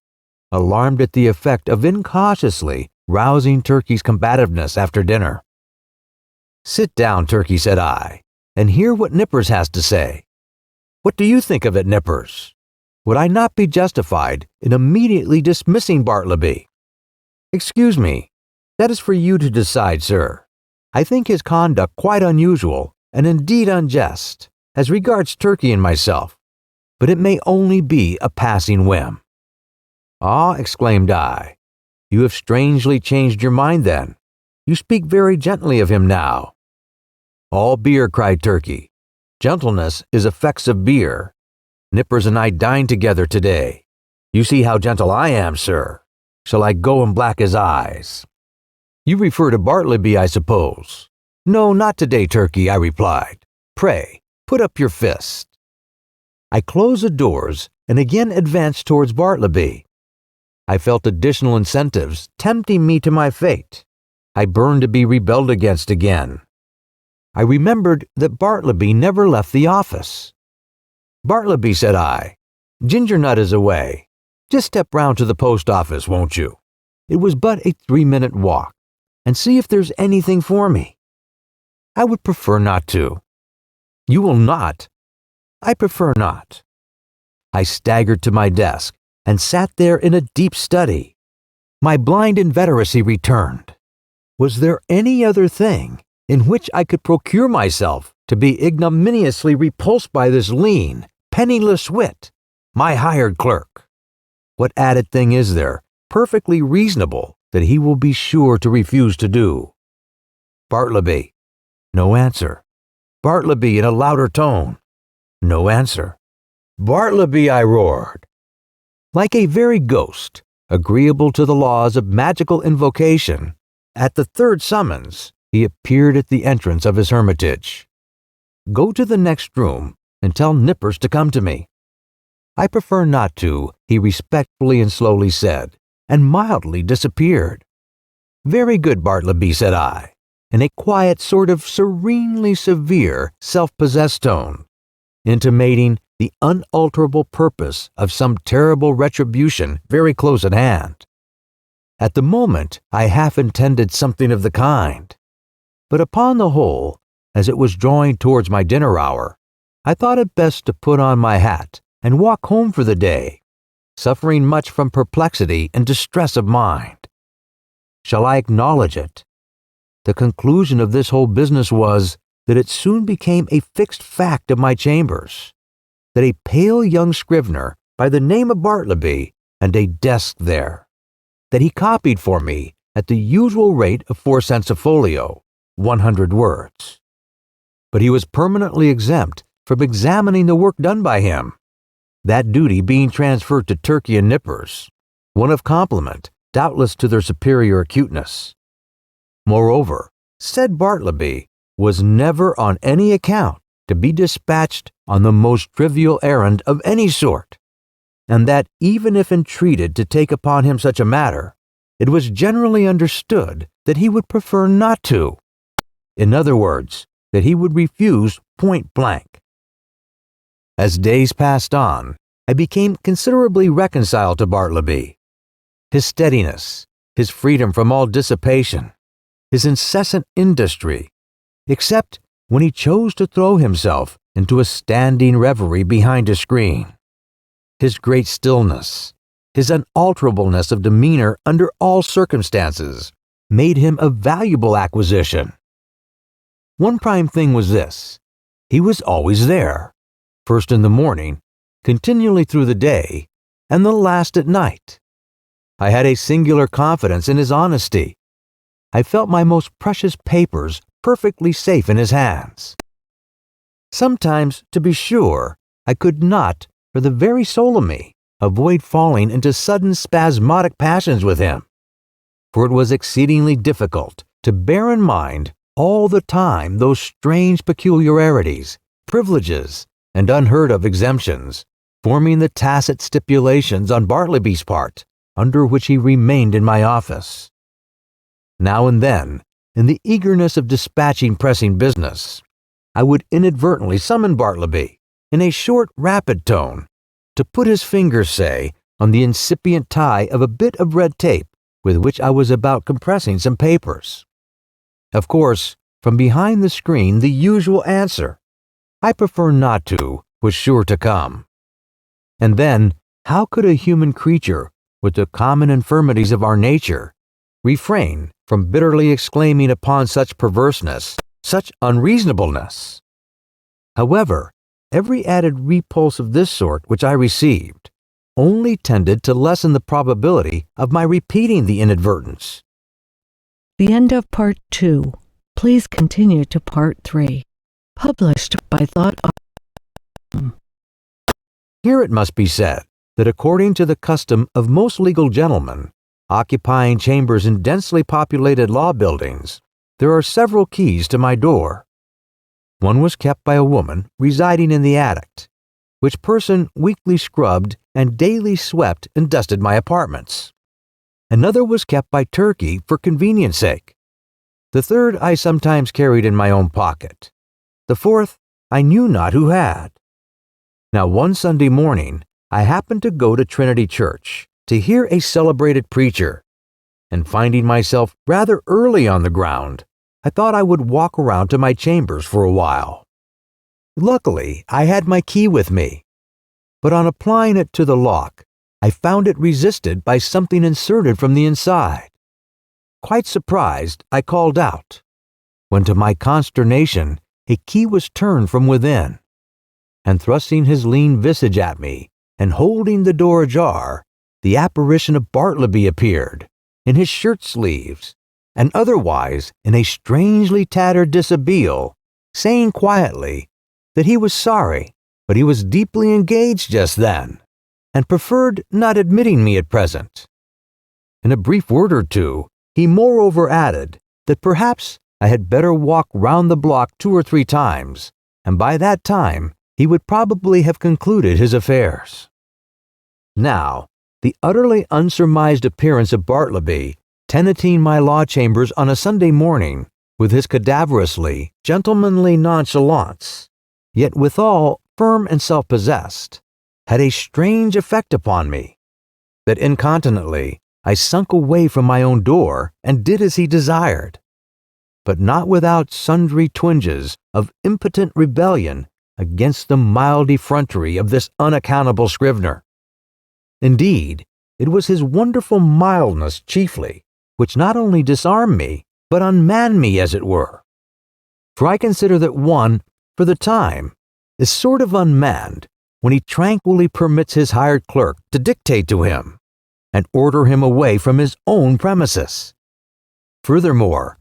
alarmed at the effect of incautiously rousing Turkey's combativeness after dinner. "Sit down, Turkey," said I, "and hear what Nippers has to say. What do you think of it, Nippers? Would I not be justified in immediately dismissing Bartleby?" "Excuse me, that is for you to decide, sir. I think his conduct quite unusual and indeed unjust, as regards Turkey and myself, but it may only be a passing whim." "Ah," exclaimed I, "you have strangely changed your mind then. You speak very gently of him now." "All beer," cried Turkey. "Gentleness is effects of beer. Nippers and I dined together today. You see how gentle I am, sir. Shall I go and black his eyes?" "You refer to Bartleby, I suppose." "No, not today, Turkey," I replied. "Pray, put up your fist." I closed the doors and again advanced towards Bartleby. I felt additional incentives tempting me to my fate. I burned to be rebelled against again. I remembered that Bartleby never left the office. "Bartleby," said I, "Ginger Nut is away. Just step round to the post office, won't you? It was but a 3-minute walk, and see if there's anything for me." "I would prefer not to." "You will not?" "I prefer not." I staggered to my desk and sat there in a deep study. My blind inveteracy returned. Was there any other thing in which I could procure myself to be ignominiously repulsed by this lean, penniless wit, my hired clerk? What added thing is there, perfectly reasonable, that he will be sure to refuse to do? "Bartleby." No answer. "Bartleby," in a louder tone. No answer. "Bartleby," I roared. Like a very ghost, agreeable to the laws of magical invocation, at the third summons, he appeared at the entrance of his hermitage. "Go to the next room and tell Nippers to come to me." "I prefer not to," he respectfully and slowly said, and mildly disappeared. "Very good, Bartleby," said I, in a quiet sort of serenely severe, self-possessed tone, intimating the unalterable purpose of some terrible retribution very close at hand. At the moment I half intended something of the kind, but upon the whole, as it was drawing towards my dinner hour, I thought it best to put on my hat and walk home for the day, suffering much from perplexity and distress of mind. Shall I acknowledge it? The conclusion of this whole business was that it soon became a fixed fact of my chambers, that a pale young Scrivener by the name of Bartleby and a desk there, that he copied for me at the usual rate of 4 cents a folio, 100 words. But he was permanently exempt from examining the work done by him, that duty being transferred to Turkey and Nippers, one of compliment, doubtless to their superior acuteness. Moreover, said Bartleby was never on any account to be dispatched on the most trivial errand of any sort, and that even if entreated to take upon him such a matter, it was generally understood that he would prefer not to. In other words, that he would refuse point blank. As days passed on, I became considerably reconciled to Bartleby. His steadiness, his freedom from all dissipation, his incessant industry, except when he chose to throw himself into a standing reverie behind a screen. His great stillness, his unalterableness of demeanor under all circumstances, made him a valuable acquisition. One prime thing was this: he was always there, first in the morning, continually through the day, and the last at night. I had a singular confidence in his honesty. I felt my most precious papers perfectly safe in his hands. Sometimes, to be sure, I could not, for the very soul of me, avoid falling into sudden spasmodic passions with him, for it was exceedingly difficult to bear in mind all the time those strange peculiarities, privileges, and unheard-of exemptions, forming the tacit stipulations on Bartleby's part, under which he remained in my office. Now and then, in the eagerness of dispatching pressing business, I would inadvertently summon Bartleby, in a short, rapid tone, to put his fingers, say, on the incipient tie of a bit of red tape with which I was about compressing some papers. Of course, from behind the screen the usual answer, "I prefer not to," was sure to come. And then, how could a human creature, with the common infirmities of our nature, refrain from bitterly exclaiming upon such perverseness, such unreasonableness? However, every added repulse of this sort which I received only tended to lessen the probability of my repeating the inadvertence. The end of Part 2. Please continue to Part 3. Published by Thought. Here it must be said that according to the custom of most legal gentlemen, occupying chambers in densely populated law buildings, there are several keys to my door. One was kept by a woman residing in the attic, which person weekly scrubbed and daily swept and dusted my apartments. Another was kept by Turkey for convenience sake. The third I sometimes carried in my own pocket. The fourth I knew not who had. Now one Sunday morning I happened to go to Trinity Church to hear a celebrated preacher, and finding myself rather early on the ground, I thought I would walk around to my chambers for a while. Luckily, I had my key with me, but on applying it to the lock, I found it resisted by something inserted from the inside. Quite surprised, I called out, when to my consternation a key was turned from within, and thrusting his lean visage at me and holding the door ajar, the apparition of Bartleby appeared, in his shirt sleeves, and otherwise in a strangely tattered dishabille, saying quietly that he was sorry, but he was deeply engaged just then, and preferred not admitting me at present. In a brief word or two, he moreover added that perhaps I had better walk round the block 2 or 3 times, and by that time he would probably have concluded his affairs. Now, the utterly unsurmised appearance of Bartleby, tenanting my law chambers on a Sunday morning, with his cadaverously, gentlemanly nonchalance, yet withal firm and self-possessed, had a strange effect upon me, that incontinently I sunk away from my own door and did as he desired, but not without sundry twinges of impotent rebellion against the mild effrontery of this unaccountable Scrivener. Indeed, it was his wonderful mildness chiefly, which not only disarmed me, but unmanned me as it were. For I consider that one, for the time, is sort of unmanned when he tranquilly permits his hired clerk to dictate to him, and order him away from his own premises. Furthermore,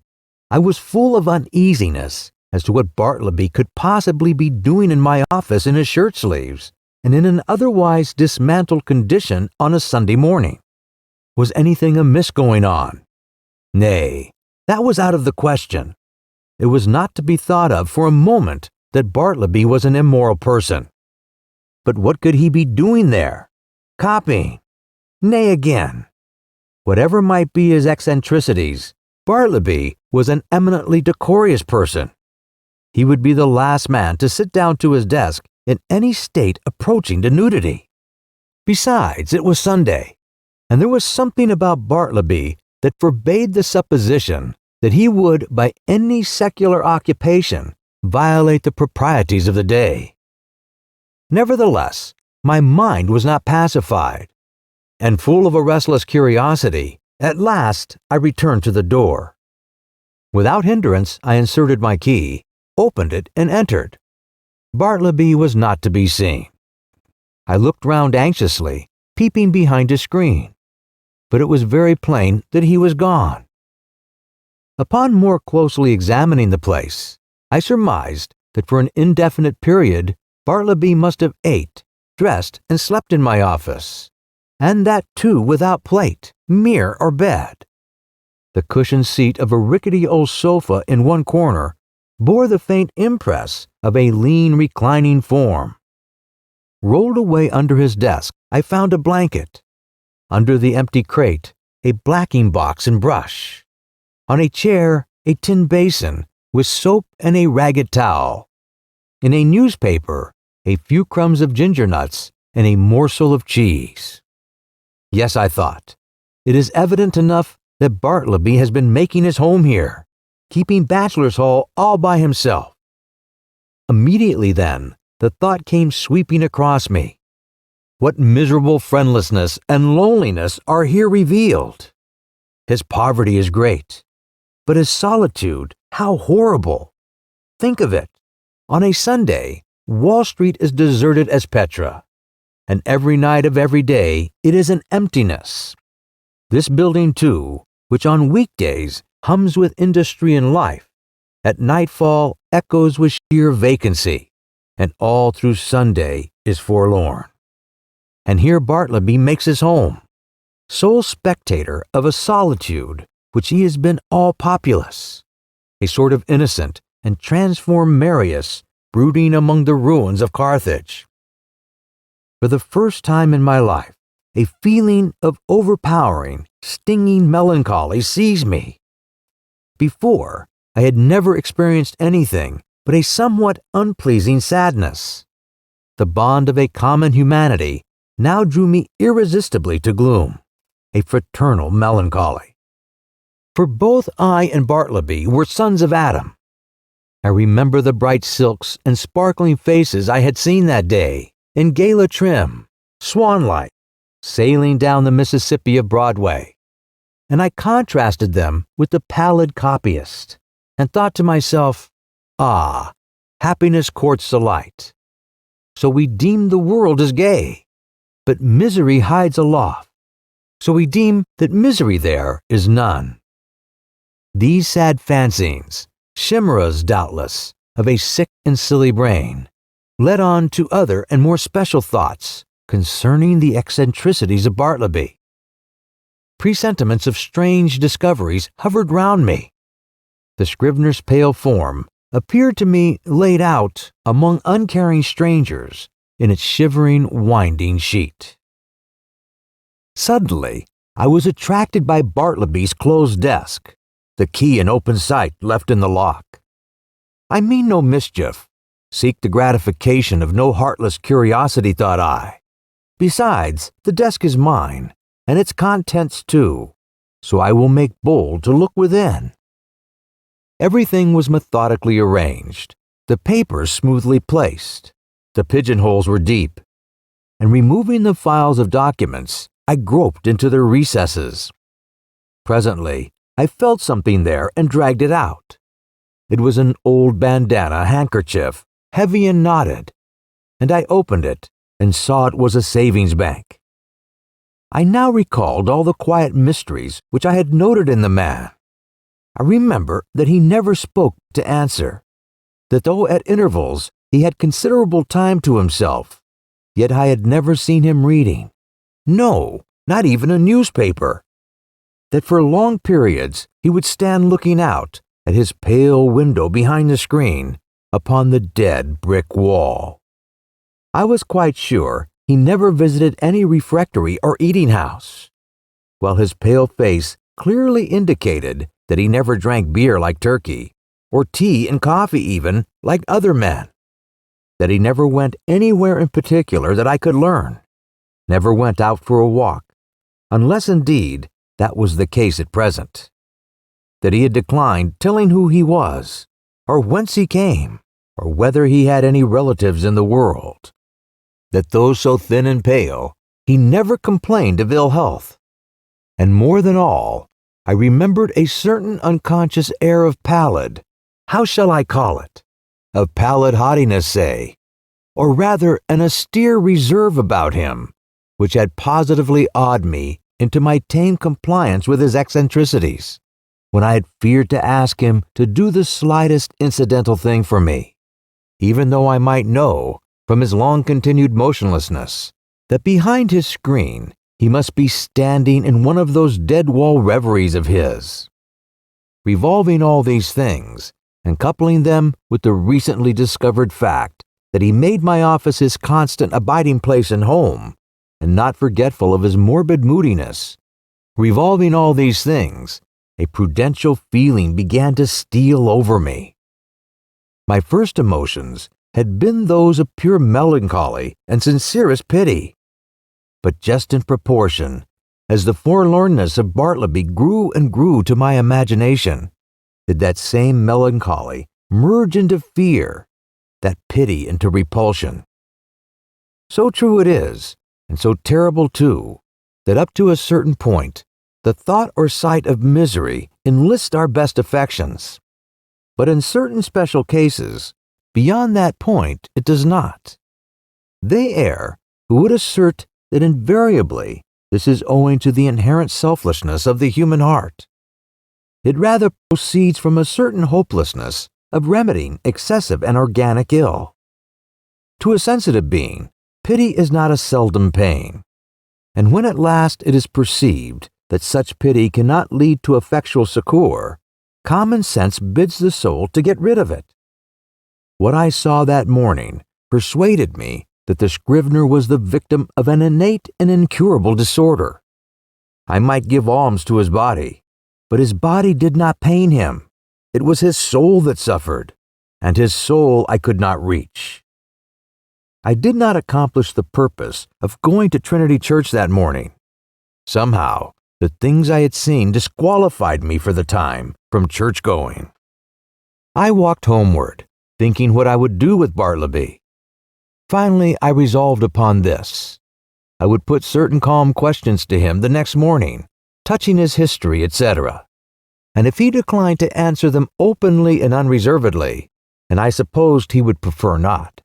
I was full of uneasiness as to what Bartleby could possibly be doing in my office in his shirt sleeves, and in an otherwise dismantled condition on a Sunday morning. Was anything amiss going on? Nay, that was out of the question. It was not to be thought of for a moment that Bartleby was an immoral person. But what could he be doing there? Copying? Nay again. Whatever might be his eccentricities, Bartleby was an eminently decorous person. He would be the last man to sit down to his desk in any state approaching to nudity. Besides, it was Sunday, and there was something about Bartleby that forbade the supposition that he would, by any secular occupation, violate the proprieties of the day. Nevertheless, my mind was not pacified, and full of a restless curiosity, at last I returned to the door. Without hindrance, I inserted my key, opened it, and entered. Bartleby was not to be seen. I looked round anxiously, peeping behind a screen, but it was very plain that he was gone. Upon more closely examining the place, I surmised that for an indefinite period Bartleby must have ate, dressed, and slept in my office, and that too without plate, mirror, or bed. The cushioned seat of a rickety old sofa in one corner bore the faint impress of a lean reclining form. Rolled away under his desk, I found a blanket. Under the empty crate, a blacking box and brush. On a chair, a tin basin with soap and a ragged towel. In a newspaper, a few crumbs of ginger nuts and a morsel of cheese. Yes, I thought, it is evident enough that Bartleby has been making his home here, keeping bachelor's hall all by himself. Immediately then, the thought came sweeping across me. What miserable friendlessness and loneliness are here revealed! His poverty is great, but his solitude, how horrible! Think of it. On a Sunday, Wall Street is deserted as Petra, and every night of every day it is an emptiness. This building, too, which on weekdays hums with industry and life, at nightfall echoes with sheer vacancy, and all through Sunday is forlorn. And here Bartleby makes his home, sole spectator of a solitude which he has been all populous, a sort of innocent and transformed Marius brooding among the ruins of Carthage. For the first time in my life, a feeling of overpowering, stinging melancholy seized me. Before, I had never experienced anything but a somewhat unpleasing sadness. The bond of a common humanity now drew me irresistibly to gloom, a fraternal melancholy. For both I and Bartleby were sons of Adam. I remember the bright silks and sparkling faces I had seen that day, in gala trim, swan-like, sailing down the Mississippi of Broadway, and I contrasted them with the pallid copyist, and thought to myself, ah, happiness courts the light. So we deem the world as gay, but misery hides aloft, so we deem that misery there is none. These sad fancyings, chimeras doubtless, of a sick and silly brain, led on to other and more special thoughts concerning the eccentricities of Bartleby. Presentiments of strange discoveries hovered round me. The Scrivener's pale form appeared to me laid out among uncaring strangers in its shivering, winding sheet. Suddenly, I was attracted by Bartleby's closed desk, the key in open sight left in the lock. I mean no mischief, seek the gratification of no heartless curiosity, thought I. Besides, the desk is mine, and its contents too, so I will make bold to look within. Everything was methodically arranged, the papers smoothly placed, the pigeonholes were deep, and removing the files of documents, I groped into their recesses. Presently, I felt something there and dragged it out. It was an old bandana handkerchief, heavy and knotted, and I opened it and saw it was a savings bank. I now recalled all the quiet mysteries which I had noted in the man. I remember that he never spoke to answer, that though at intervals he had considerable time to himself, yet I had never seen him reading. No, not even a newspaper. That for long periods he would stand looking out at his pale window behind the screen upon the dead brick wall. I was quite sure he never visited any refectory or eating house, while his pale face clearly indicated that he never drank beer like Turkey, or tea and coffee even like other men, that he never went anywhere in particular that I could learn, never went out for a walk, unless indeed that was the case at present. That he had declined telling who he was, or whence he came, or whether he had any relatives in the world. That though so thin and pale, he never complained of ill health. And more than all, I remembered a certain unconscious air of pallid, how shall I call it? Of pallid haughtiness, say, or rather an austere reserve about him, which had positively awed me into my tame compliance with his eccentricities, when I had feared to ask him to do the slightest incidental thing for me, even though I might know, from his long-continued motionlessness, that behind his screen he must be standing in one of those dead-wall reveries of his. Revolving all these things, and coupling them with the recently discovered fact that he made my office his constant abiding place and home, and not forgetful of his morbid moodiness, revolving all these things, a prudential feeling began to steal over me. My first emotions had been those of pure melancholy and sincerest pity. But just in proportion as the forlornness of Bartleby grew and grew to my imagination, did that same melancholy merge into fear, that pity into repulsion. So true it is, and so terrible too, that up to a certain point, the thought or sight of misery enlists our best affections. But in certain special cases, beyond that point it does not. They err who would assert that invariably this is owing to the inherent selfishness of the human heart. It rather proceeds from a certain hopelessness of remedying excessive and organic ill. To a sensitive being, pity is not a seldom pain, and when at last it is perceived that such pity cannot lead to effectual succor, common sense bids the soul to get rid of it. What I saw that morning persuaded me that the Scrivener was the victim of an innate and incurable disorder. I might give alms to his body, but his body did not pain him. It was his soul that suffered, and his soul I could not reach. I did not accomplish the purpose of going to Trinity Church that morning. Somehow, the things I had seen disqualified me for the time from church going. I walked homeward, thinking what I would do with Bartleby. Finally, I resolved upon this. I would put certain calm questions to him the next morning, touching his history, etc. And if he declined to answer them openly and unreservedly, and I supposed he would prefer not,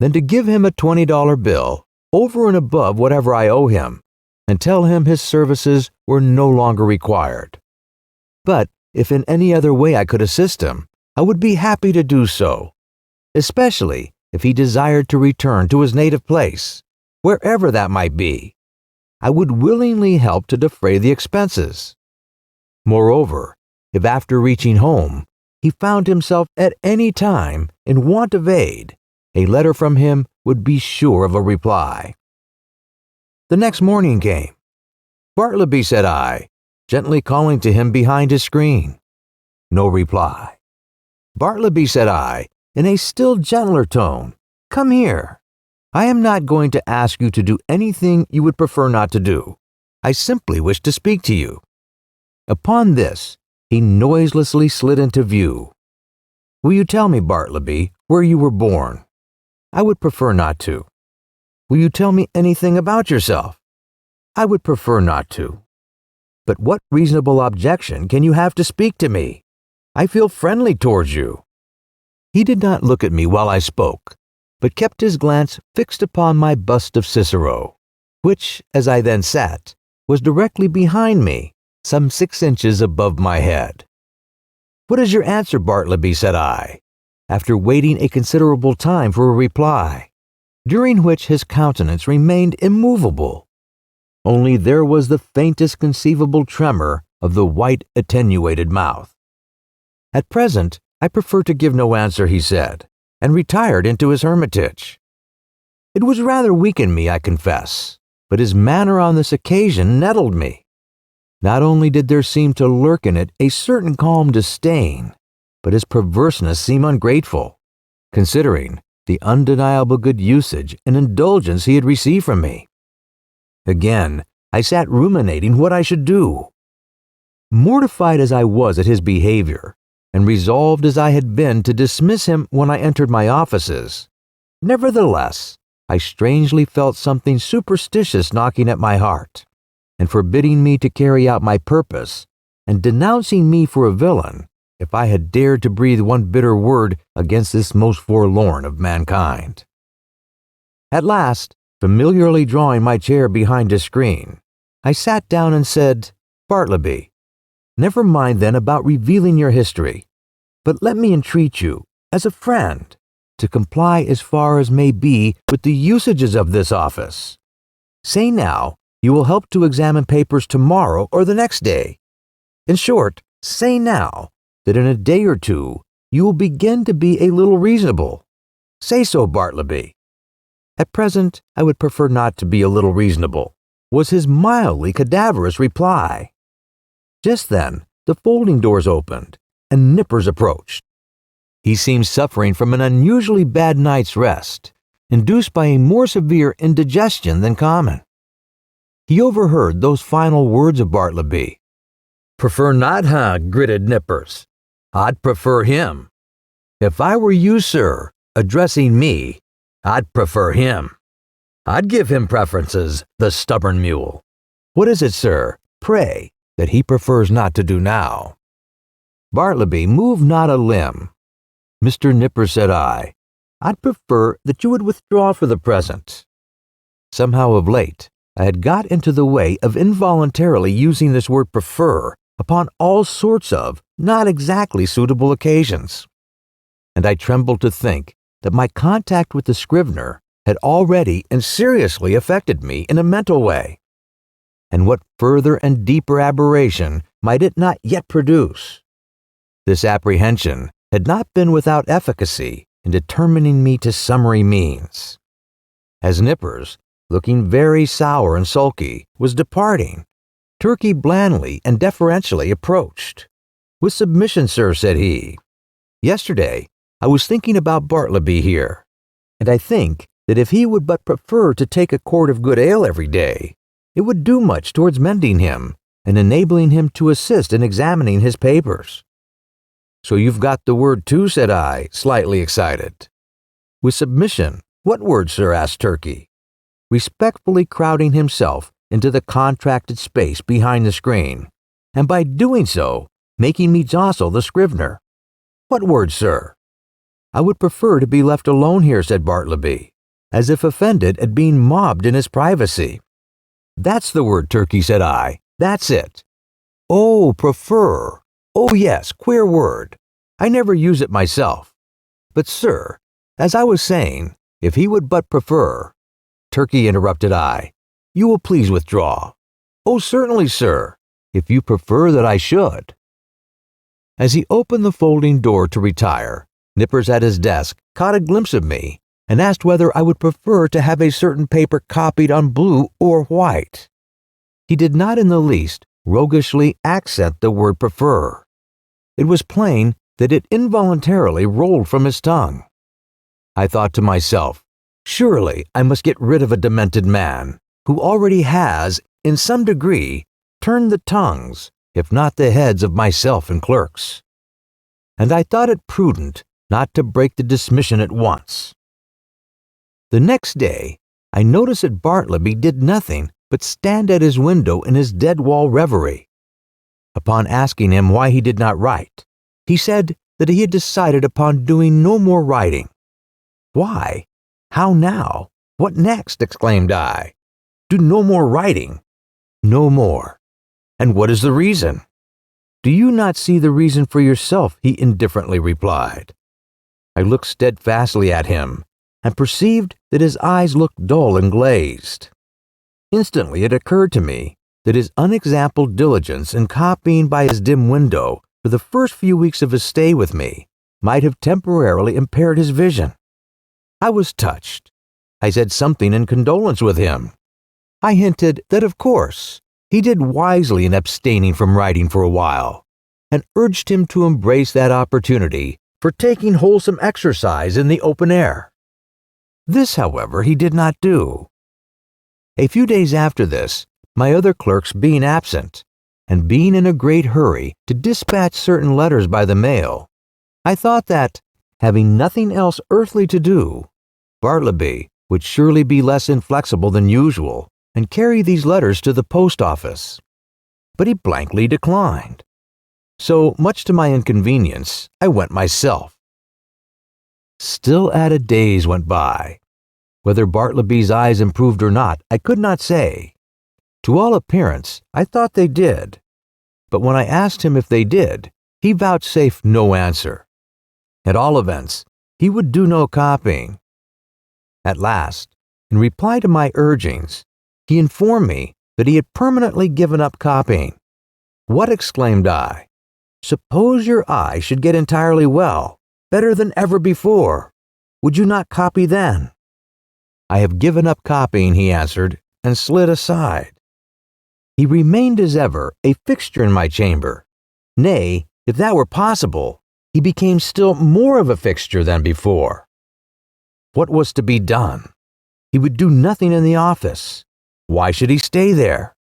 then to give him a $20 bill over and above whatever I owe him, and tell him his services were no longer required. But if in any other way I could assist him, I would be happy to do so, especially if he desired to return to his native place, wherever that might be. I would willingly help to defray the expenses. Moreover, if after reaching home he found himself at any time in want of aid, a letter from him would be sure of a reply. The next morning came. "Bartleby," said I, gently calling to him behind his screen. No reply. "Bartleby," said I, in a still gentler tone, "come here. I am not going to ask you to do anything you would prefer not to do. I simply wish to speak to you." Upon this, he noiselessly slid into view. "Will you tell me, Bartleby, where you were born?" "I would prefer not to." "Will you tell me anything about yourself?" "I would prefer not to." "But what reasonable objection can you have to speak to me? I feel friendly towards you." He did not look at me while I spoke, but kept his glance fixed upon my bust of Cicero, which, as I then sat, was directly behind me, some 6 inches above my head. "What is your answer, Bartleby?" said I, after waiting a considerable time for a reply, during which his countenance remained immovable. Only there was the faintest conceivable tremor of the white, attenuated mouth. "At present, I prefer to give no answer," he said, and retired into his hermitage. It was rather weak in me, I confess, but his manner on this occasion nettled me. Not only did there seem to lurk in it a certain calm disdain, but his perverseness seemed ungrateful, considering the undeniable good usage and indulgence he had received from me. Again, I sat ruminating what I should do. Mortified as I was at his behavior, and resolved as I had been to dismiss him when I entered my offices, nevertheless, I strangely felt something superstitious knocking at my heart, and forbidding me to carry out my purpose, and denouncing me for a villain if I had dared to breathe one bitter word against this most forlorn of mankind. At last, familiarly drawing my chair behind a screen, I sat down and said, "Bartleby, never mind then about revealing your history, but let me entreat you, as a friend, to comply as far as may be with the usages of this office. Say now you will help to examine papers tomorrow or the next day. In short, say now that in a day or two you will begin to be a little reasonable. Say so, Bartleby." "At present, I would prefer not to be a little reasonable," was his mildly cadaverous reply. Just then, the folding doors opened, and Nippers approached. He seemed suffering from an unusually bad night's rest, induced by a more severe indigestion than common. He overheard those final words of Bartleby. "Prefer not, huh?" gritted Nippers. "I'd prefer him. If I were you, sir, addressing me, I'd prefer him. I'd give him preferences, the stubborn mule. What is it, sir, pray, that he prefers not to do now?" Bartleby moved not a limb. "Mr. Nippers," said I, "I'd prefer that you would withdraw for the present." Somehow of late, I had got into the way of involuntarily using this word prefer upon all sorts of not exactly suitable occasions, and I trembled to think that my contact with the Scrivener had already and seriously affected me in a mental way. And what further and deeper aberration might it not yet produce? This apprehension had not been without efficacy in determining me to summary means. As Nippers, looking very sour and sulky, was departing, Turkey blandly and deferentially approached. "With submission, sir," said he. "Yesterday, I was thinking about Bartleby here, and I think that if he would but prefer to take a quart of good ale every day, it would do much towards mending him and enabling him to assist in examining his papers." "So you've got the word too," said I, slightly excited. "With submission, what word, sir?" asked Turkey, respectfully crowding himself into the contracted space behind the screen, and by doing so, making me jostle the Scrivener. "What word, sir?" "I would prefer to be left alone here," said Bartleby, as if offended at being mobbed in his privacy. "That's the word, Turkey," said I. "That's it." "Oh, prefer. Oh, yes, queer word. I never use it myself. But, sir, as I was saying, if he would but prefer—" "Turkey," interrupted I, "you will please withdraw." "Oh, certainly, sir, if you prefer that I should." As he opened the folding door to retire, Nippers at his desk caught a glimpse of me and asked whether I would prefer to have a certain paper copied on blue or white. He did not in the least roguishly accent the word prefer. It was plain that it involuntarily rolled from his tongue. I thought to myself, surely I must get rid of a demented man who already has, in some degree, turned the tongues, if not the heads of myself and clerks. And I thought it prudent not to break the dismission at once. The next day, I noticed that Bartleby did nothing but stand at his window in his dead-wall reverie. Upon asking him why he did not write, he said that he had decided upon doing no more writing. "Why? How now? What next?" exclaimed I. "Do no more writing?" "No more." "And what is the reason?" "Do you not see the reason for yourself?" he indifferently replied. I looked steadfastly at him, and perceived that his eyes looked dull and glazed. Instantly it occurred to me that his unexampled diligence in copying by his dim window for the first few weeks of his stay with me might have temporarily impaired his vision. I was touched. I said something in condolence with him. I hinted that, of course, he did wisely in abstaining from writing for a while, and urged him to embrace that opportunity for taking wholesome exercise in the open air. This, however, he did not do. A few days after this, my other clerks being absent, and being in a great hurry to dispatch certain letters by the mail, I thought that, having nothing else earthly to do, Bartleby would surely be less inflexible than usual and carry these letters to the post office. But he blankly declined. So, much to my inconvenience, I went myself. Still added days went by. Whether Bartleby's eyes improved or not, I could not say. To all appearance, I thought they did. But when I asked him if they did, he vouchsafed no answer. At all events, he would do no copying. At last, in reply to my urgings, he informed me that he had permanently given up copying. "What," exclaimed I, "suppose your eye should get entirely well, better than ever before, would you not copy then?" "I have given up copying," he answered, and slid aside. He remained as ever a fixture in my chamber. Nay, if that were possible, he became still more of a fixture than before. What was to be done? He would do nothing in the office. Why should he stay there?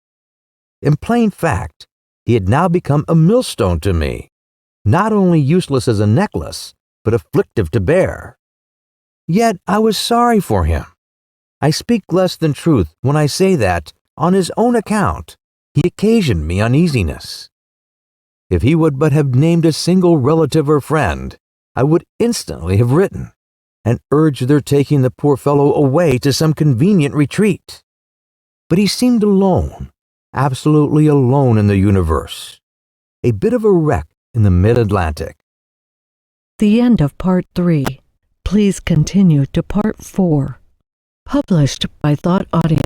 In plain fact, he had now become a millstone to me, not only useless as a necklace, but afflictive to bear. Yet I was sorry for him. I speak less than truth when I say that, on his own account, he occasioned me uneasiness. If he would but have named a single relative or friend, I would instantly have written, and urged their taking the poor fellow away to some convenient retreat. But he seemed alone, absolutely alone in the universe, a bit of a wreck in the mid-Atlantic. The end of Part 3. Please continue to Part 4. Published by Thought Audio.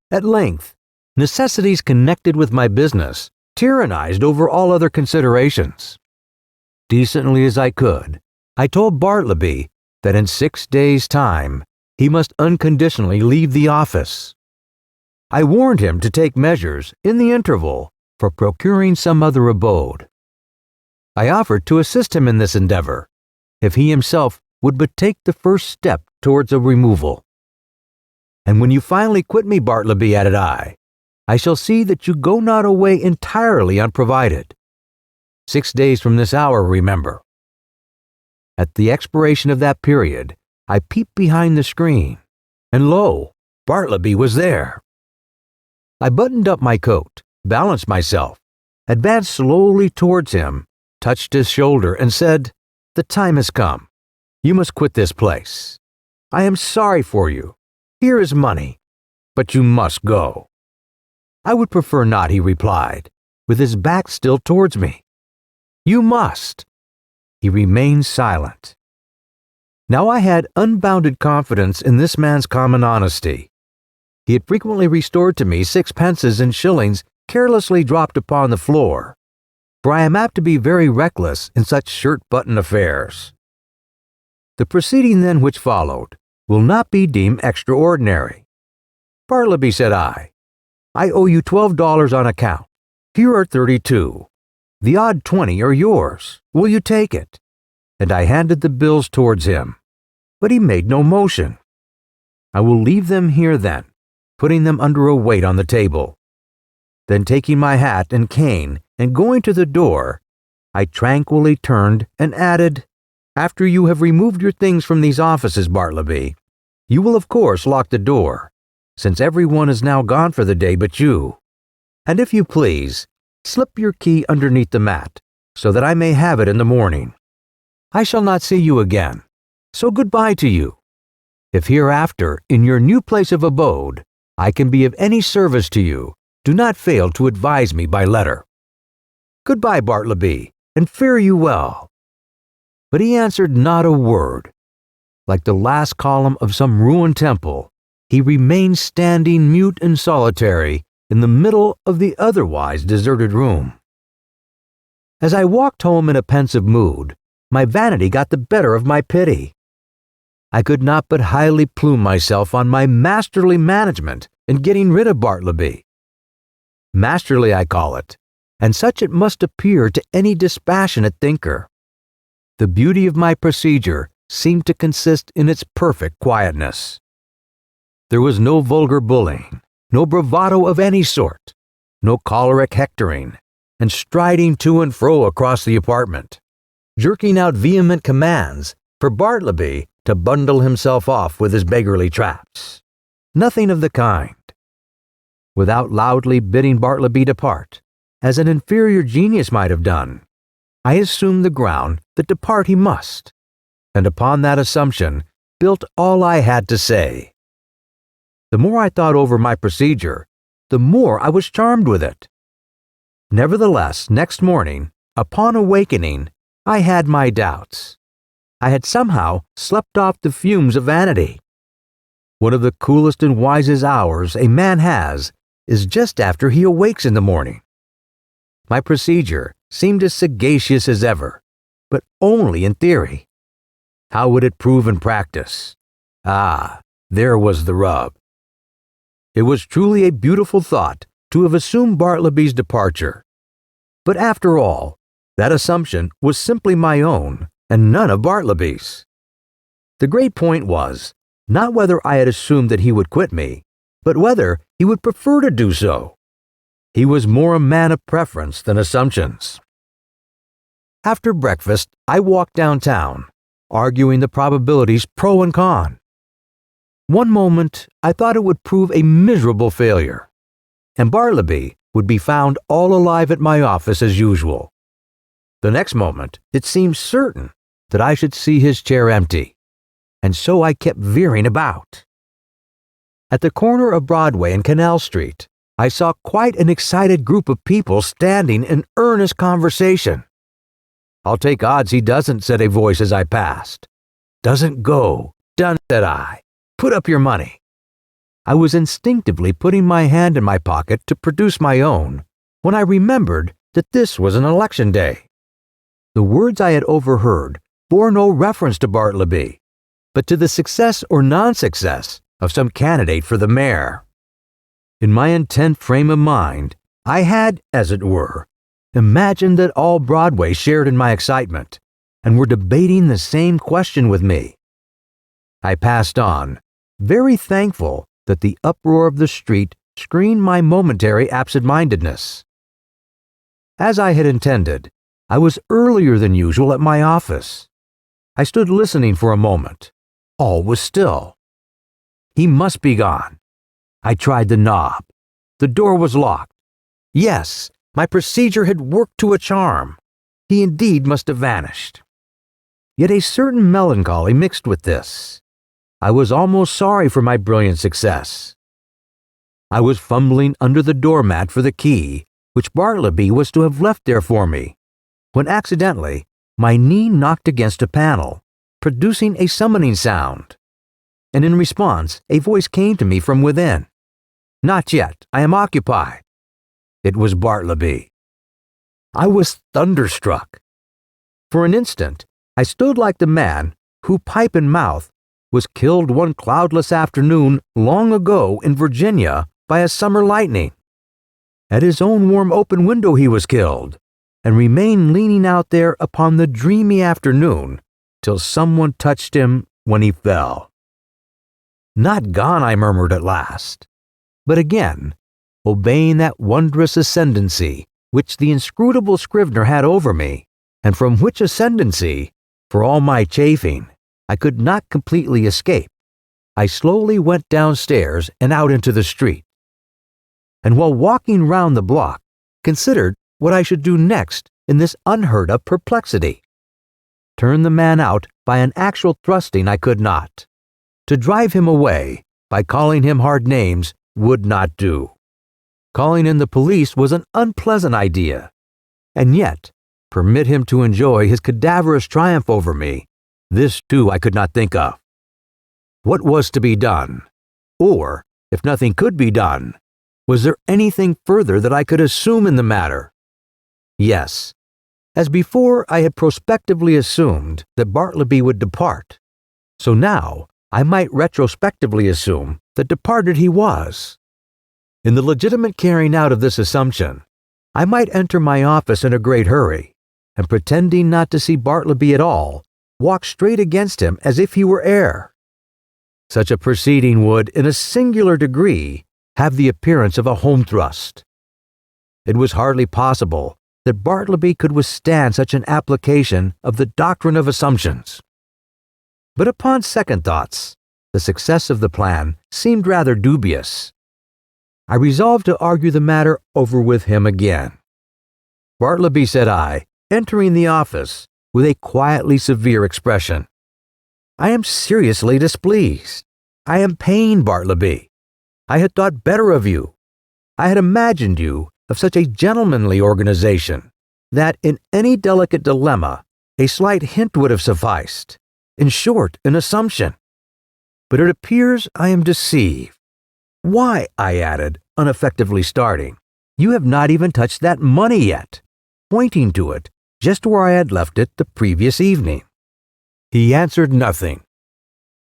At length, necessities connected with my business tyrannized over all other considerations. Decently as I could, I told Bartleby that in 6 days' time he must unconditionally leave the office. I warned him to take measures, in the interval, for procuring some other abode. I offered to assist him in this endeavor, if he himself would but take the first step towards a removal. "And when you finally quit me, Bartleby," added I shall see that you go not away entirely unprovided. 6 days from this hour, remember. At the expiration of that period, I peeped behind the screen, and lo, Bartleby was there. I buttoned up my coat, balanced myself, advanced slowly towards him, touched his shoulder, and said, "The time has come. You must quit this place. I am sorry for you. Here is money, but you must go." "I would prefer not," he replied, with his back still towards me. "You must." He remained silent. Now I had unbounded confidence in this man's common honesty. He had frequently restored to me 6 pences and shillings carelessly dropped upon the floor, for I am apt to be very reckless in such shirt-button affairs. The proceeding then which followed will not be deemed extraordinary. "Bartleby," said I owe you $12 on account. Here are 32. The odd 20 are yours. Will you take it?" And I handed the bills towards him, but he made no motion. "I will leave them here then," putting them under a weight on the table. Then taking my hat and cane and going to the door, I tranquilly turned and added, "After you have removed your things from these offices, Bartleby, you will of course lock the door, since everyone is now gone for the day but you. And if you please, slip your key underneath the mat, so that I may have it in the morning. I shall not see you again, so goodbye to you. If hereafter, in your new place of abode, I can be of any service to you, do not fail to advise me by letter. Goodbye, Bartleby, and fare you well." But he answered not a word. Like the last column of some ruined temple, he remained standing mute and solitary in the middle of the otherwise deserted room. As I walked home in a pensive mood, my vanity got the better of my pity. I could not but highly plume myself on my masterly management in getting rid of Bartleby. Masterly I call it, and such it must appear to any dispassionate thinker. The beauty of my procedure seemed to consist in its perfect quietness. There was no vulgar bullying, no bravado of any sort, no choleric hectoring, and striding to and fro across the apartment, jerking out vehement commands for Bartleby to bundle himself off with his beggarly traps. Nothing of the kind. Without loudly bidding Bartleby depart, as an inferior genius might have done, I assumed the ground that depart he must, and upon that assumption built all I had to say. The more I thought over my procedure, the more I was charmed with it. Nevertheless, next morning, upon awakening, I had my doubts. I had somehow slept off the fumes of vanity. One of the coolest and wisest hours a man has is just after he awakes in the morning. My procedure seemed as sagacious as ever, but only in theory. How would it prove in practice? Ah, there was the rub. It was truly a beautiful thought to have assumed Bartleby's departure. But after all, that assumption was simply my own and none of Bartleby's. The great point was, not whether I had assumed that he would quit me, but whether he would prefer to do so. He was more a man of preference than assumptions. After breakfast, I walked downtown, arguing the probabilities pro and con. One moment, I thought it would prove a miserable failure, and Bartleby would be found all alive at my office as usual. The next moment, it seemed certain that I should see his chair empty, and so I kept veering about. At the corner of Broadway and Canal Street, I saw quite an excited group of people standing in earnest conversation. "I'll take odds he doesn't," said a voice as I passed. "Doesn't go. Done," said I. "Put up your money." I was instinctively putting my hand in my pocket to produce my own, when I remembered that this was an election day. The words I had overheard bore no reference to Bartleby, but to the success or non-success of some candidate for the mayor. In my intent frame of mind, I had, as it were, imagined that all Broadway shared in my excitement, and were debating the same question with me. I passed on, very thankful that the uproar of the street screened my momentary absent-mindedness. As I had intended, I was earlier than usual at my office. I stood listening for a moment. All was still. He must be gone. I tried the knob. The door was locked. Yes, my procedure had worked to a charm. He indeed must have vanished. Yet a certain melancholy mixed with this. I was almost sorry for my brilliant success. I was fumbling under the doormat for the key, which Bartleby was to have left there for me, when accidentally my knee knocked against a panel, producing a summoning sound. And in response, a voice came to me from within. "Not yet, I am occupied." It was Bartleby. I was thunderstruck. For an instant, I stood like the man who, pipe in mouth, was killed one cloudless afternoon long ago in Virginia by a summer lightning. At his own warm open window he was killed, and remained leaning out there upon the dreamy afternoon till someone touched him when he fell. "Not gone," I murmured at last, but again, obeying that wondrous ascendancy which the inscrutable Scrivener had over me, and from which ascendancy, for all my chafing, I could not completely escape, I slowly went downstairs and out into the street, and while walking round the block, considered what I should do next in this unheard-of perplexity. Turn the man out by an actual thrusting I could not. To drive him away by calling him hard names would not do. Calling in the police was an unpleasant idea, and yet permit him to enjoy his cadaverous triumph over me, this too I could not think of. What was to be done? Or, if nothing could be done, was there anything further that I could assume in the matter? Yes. As before I had prospectively assumed that Bartleby would depart, so now I might retrospectively assume that departed he was. In the legitimate carrying out of this assumption, I might enter my office in a great hurry, and pretending not to see Bartleby at all, walk straight against him as if he were air. Such a proceeding would, in a singular degree, have the appearance of a home thrust. It was hardly possible that Bartleby could withstand such an application of the doctrine of assumptions. But upon second thoughts, the success of the plan seemed rather dubious. I resolved to argue the matter over with him again. "Bartleby," said I, entering the office with a quietly severe expression, "I am seriously displeased. I am pained, Bartleby. I had thought better of you. I had imagined you of such a gentlemanly organization that in any delicate dilemma a slight hint would have sufficed. In short, an assumption. But it appears I am deceived. Why," I added, ineffectively starting, "you have not even touched that money yet," pointing to it just where I had left it the previous evening. He answered nothing.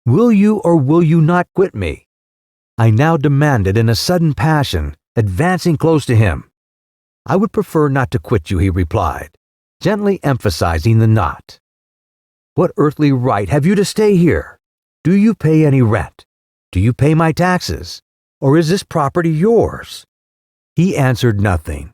"Will you or will you not quit me?" I now demanded in a sudden passion, advancing close to him. "I would prefer not to quit you," he replied, gently emphasizing the not. "What earthly right have you to stay here? Do you pay any rent? Do you pay my taxes? Or is this property yours?" He answered nothing.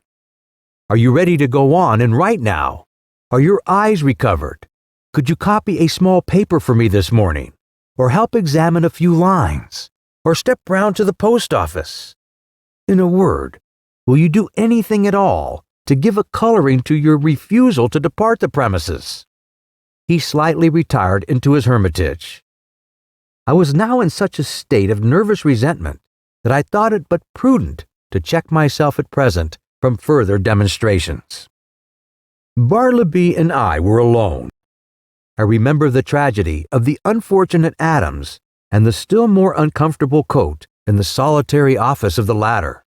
"Are you ready to go on and write now? Are your eyes recovered? Could you copy a small paper for me this morning? Or help examine a few lines? Or step round to the post office? In a word, will you do anything at all to give a coloring to your refusal to depart the premises?" He slightly retired into his hermitage. I was now in such a state of nervous resentment that I thought it but prudent to check myself at present from further demonstrations. Bartleby and I were alone. I remember the tragedy of the unfortunate Adams and the still more uncomfortable Colt in the solitary office of the latter,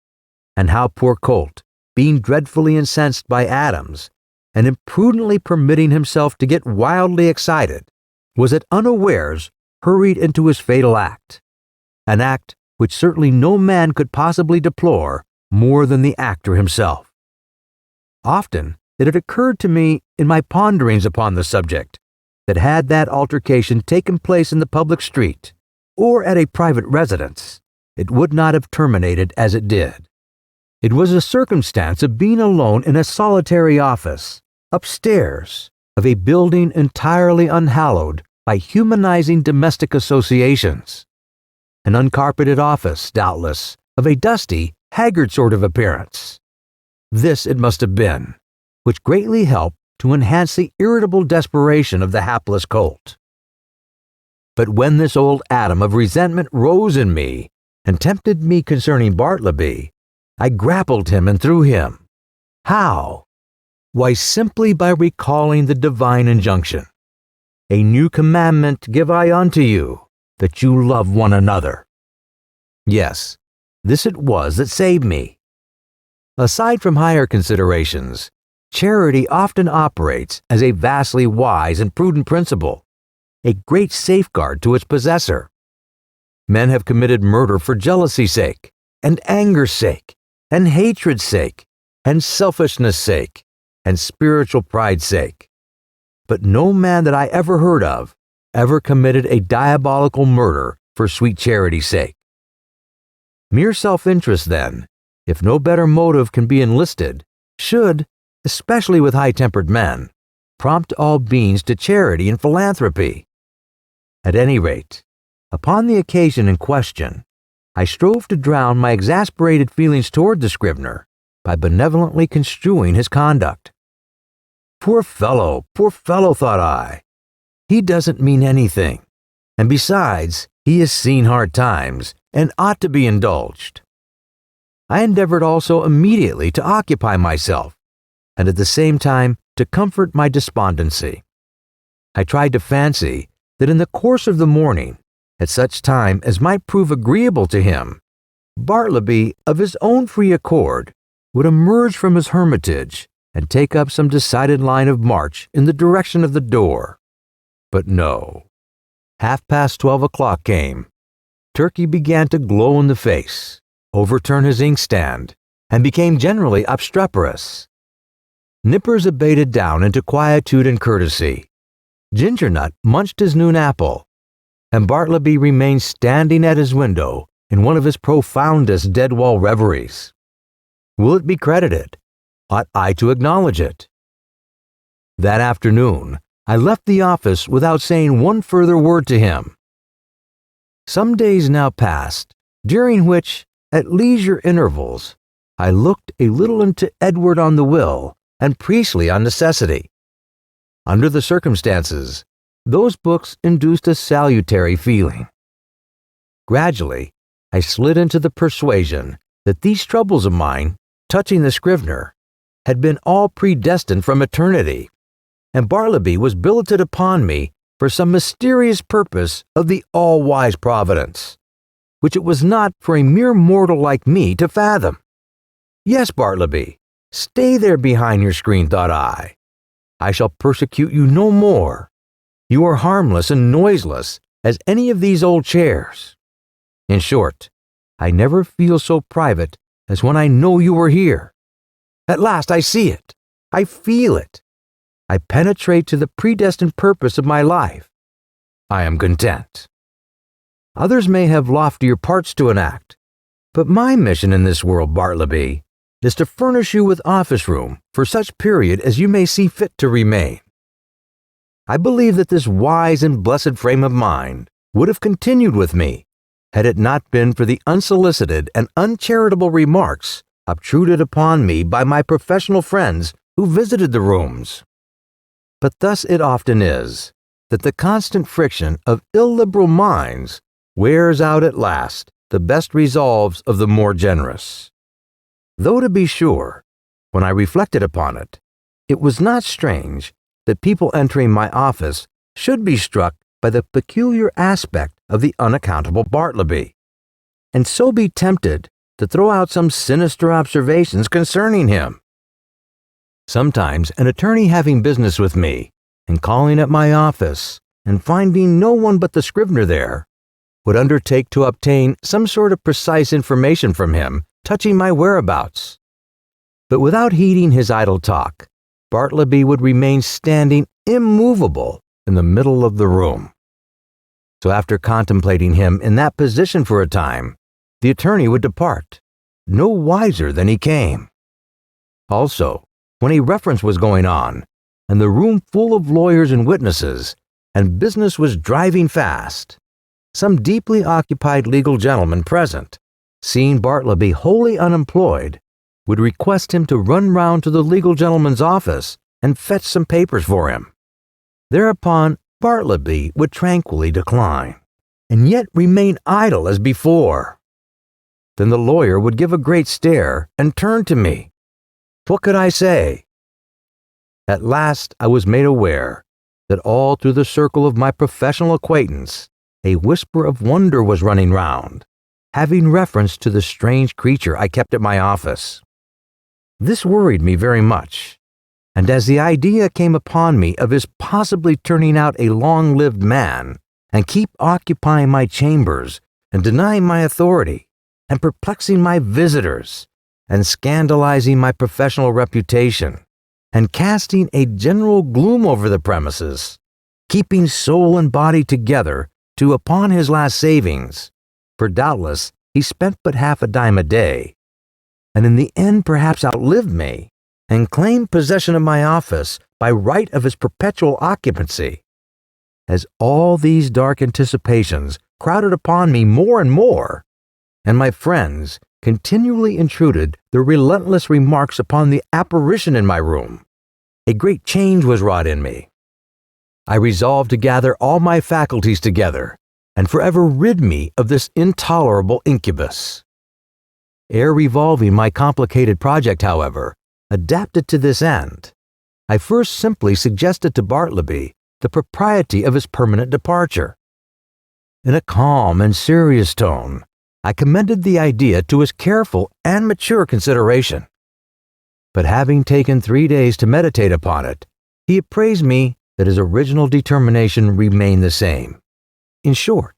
and how poor Colt, being dreadfully incensed by Adams, and imprudently permitting himself to get wildly excited, was at unawares hurried into his fatal act, an act which certainly no man could possibly deplore more than the actor himself. Often it had occurred to me in my ponderings upon the subject that had that altercation taken place in the public street or at a private residence, it would not have terminated as it did. It was a circumstance of being alone in a solitary office, upstairs, of a building entirely unhallowed by humanizing domestic associations. An uncarpeted office, doubtless, of a dusty, haggard sort of appearance. This it must have been, which greatly helped to enhance the irritable desperation of the hapless Colt. But when this old atom of resentment rose in me and tempted me concerning Bartleby, I grappled him and threw him. How? Why, simply by recalling the divine injunction. "A new commandment give I unto you, that you love one another." Yes, this it was that saved me. Aside from higher considerations, charity often operates as a vastly wise and prudent principle, a great safeguard to its possessor. Men have committed murder for jealousy's sake, and anger's sake, and hatred's sake, and selfishness' sake, and spiritual pride's sake. But no man that I ever heard of ever committed a diabolical murder for sweet charity's sake. Mere self-interest, then, if no better motive can be enlisted, should, especially with high-tempered men, prompt all beings to charity and philanthropy. At any rate, upon the occasion in question, I strove to drown my exasperated feelings toward the Scrivener by benevolently construing his conduct. Poor fellow, thought I. He doesn't mean anything, and besides, he has seen hard times and ought to be indulged. I endeavored also immediately to occupy myself, and at the same time to comfort my despondency. I tried to fancy that in the course of the morning, at such time as might prove agreeable to him, Bartleby, of his own free accord, would emerge from his hermitage and take up some decided line of march in the direction of the door. But no. 12:30 o'clock came. Turkey began to glow in the face, overturn his inkstand, and became generally obstreperous. Nippers abated down into quietude and courtesy. Gingernut munched his noon apple. and Bartleby remained standing at his window in one of his profoundest dead-wall reveries. Will it be credited? Ought I to acknowledge it? That afternoon, I left the office without saying one further word to him. Some days now passed, during which, at leisure intervals, I looked a little into Edward on the will and Priestley on necessity. Under the circumstances, those books induced a salutary feeling. Gradually, I slid into the persuasion that these troubles of mine, touching the Scrivener, had been all predestined from eternity, and Bartleby was billeted upon me for some mysterious purpose of the all-wise Providence, which it was not for a mere mortal like me to fathom. Yes, Bartleby, stay there behind your screen, thought I. I shall persecute you no more. You are harmless and noiseless as any of these old chairs. In short, I never feel so private as when I know you are here. At last I see it. I feel it. I penetrate to the predestined purpose of my life. I am content. Others may have loftier parts to enact, but my mission in this world, Bartleby, is to furnish you with office room for such period as you may see fit to remain. I believe that this wise and blessed frame of mind would have continued with me had it not been for the unsolicited and uncharitable remarks obtruded upon me by my professional friends who visited the rooms. But thus it often is, that the constant friction of illiberal minds wears out at last the best resolves of the more generous. Though to be sure, when I reflected upon it, it was not strange that people entering my office should be struck by the peculiar aspect of the unaccountable Bartleby, and so be tempted to throw out some sinister observations concerning him. Sometimes an attorney having business with me, and calling at my office, and finding no one but the Scrivener there, would undertake to obtain some sort of precise information from him touching my whereabouts. But without heeding his idle talk, Bartleby would remain standing immovable in the middle of the room. So after contemplating him in that position for a time, the attorney would depart, no wiser than he came. Also, when a reference was going on, and the room full of lawyers and witnesses, and business was driving fast, some deeply occupied legal gentleman present, seeing Bartleby wholly unemployed, would request him to run round to the legal gentleman's office and fetch some papers for him. Thereupon Bartleby would tranquilly decline, and yet remain idle as before. Then the lawyer would give a great stare and turn to me. What could I say? At last I was made aware that all through the circle of my professional acquaintance a whisper of wonder was running round, having reference to the strange creature I kept at my office. This worried me very much, and as the idea came upon me of his possibly turning out a long-lived man, and keep occupying my chambers, and denying my authority, and perplexing my visitors, and scandalizing my professional reputation, and casting a general gloom over the premises, keeping soul and body together to upon his last savings, for doubtless he spent but half a dime a day, and in the end perhaps outlived me, and claimed possession of my office by right of his perpetual occupancy. As all these dark anticipations crowded upon me more and more, and my friends continually intruded their relentless remarks upon the apparition in my room, a great change was wrought in me. I resolved to gather all my faculties together, and forever rid me of this intolerable incubus. Ere revolving my complicated project, however, adapted to this end, I first simply suggested to Bartleby the propriety of his permanent departure. In a calm and serious tone, I commended the idea to his careful and mature consideration. But having taken 3 days to meditate upon it, he appraised me that his original determination remained the same. In short,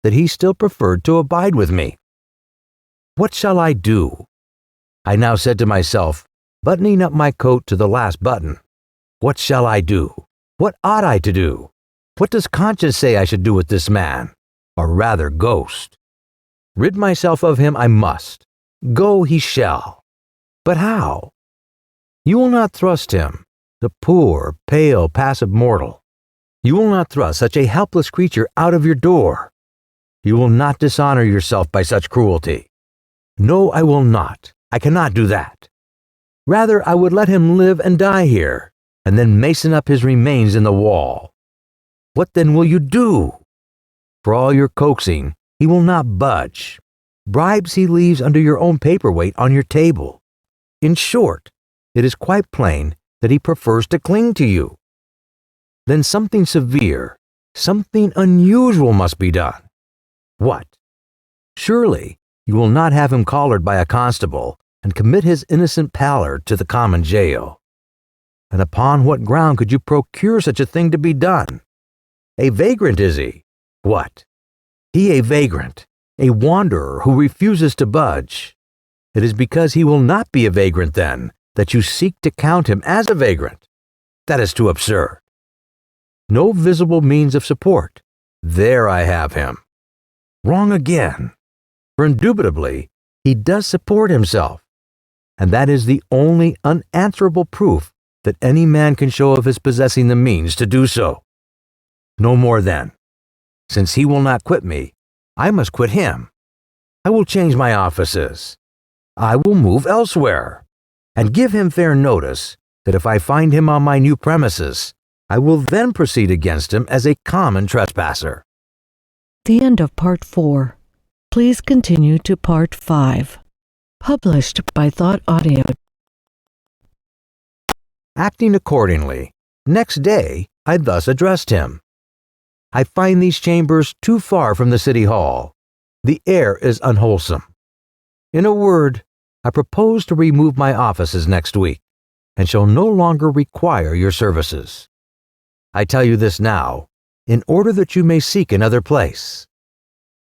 that he still preferred to abide with me. What shall I do? I now said to myself, buttoning up my coat to the last button. What shall I do? What ought I to do? What does conscience say I should do with this man? or rather ghost. Rid myself of him I must. Go he shall. But how? You will not thrust him, the poor, pale, passive mortal. You will not thrust such a helpless creature out of your door. You will not dishonor yourself by such cruelty. No, I will not. I cannot do that. Rather, I would let him live and die here, and then mason up his remains in the wall. What then will you do? For all your coaxing, he will not budge. Bribes he leaves under your own paperweight on your table. In short, it is quite plain that he prefers to cling to you. Then something severe, something unusual must be done. What? Surely you will not have him collared by a constable and commit his innocent pallor to the common jail. And upon what ground could you procure such a thing to be done? A vagrant is he? What? He a vagrant, a wanderer who refuses to budge. It is because he will not be a vagrant then that you seek to count him as a vagrant. That is too absurd. No visible means of support. There I have him. Wrong again. For indubitably, he does support himself, and that is the only unanswerable proof that any man can show of his possessing the means to do so. No more then. Since he will not quit me, I must quit him. I will change my offices. I will move elsewhere, and give him fair notice that if I find him on my new premises, I will then proceed against him as a common trespasser. The end of Part 4. Please continue to Part 5. Published by Thought Audio. Acting accordingly, next day I thus addressed him. I find these chambers too far from the city hall. The air is unwholesome. In a word, I propose to remove my offices next week, and shall no longer require your services. I tell you this now, in order that you may seek another place.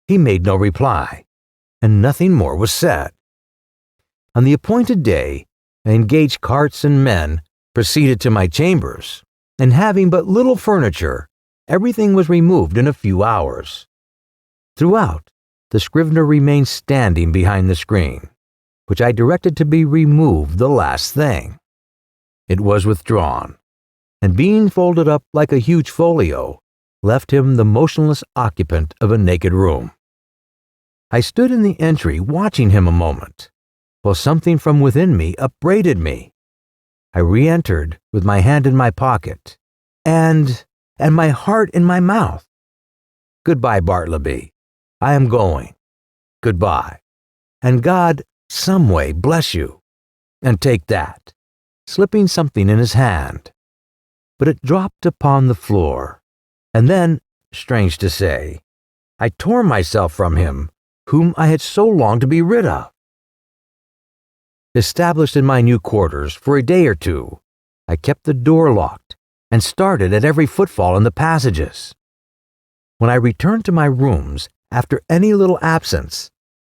He made no reply, and nothing more was said. On the appointed day, I engaged carts and men, proceeded to my chambers, and having but little furniture, everything was removed in a few hours. Throughout, the Scrivener remained standing behind the screen, which I directed to be removed the last thing. It was withdrawn, and being folded up like a huge folio, left him the motionless occupant of a naked room. I stood in the entry watching him a moment, while something from within me upbraided me. I re-entered with my hand in my pocket, and my heart in my mouth. Goodbye, Bartleby. I am going. Goodbye. And God, some way, bless you. And take that, slipping something in his hand. But it dropped upon the floor. And then, strange to say, I tore myself from him, whom I had so longed to be rid of. Established in my new quarters for a day or two, I kept the door locked and started at every footfall in the passages. When I returned to my rooms after any little absence,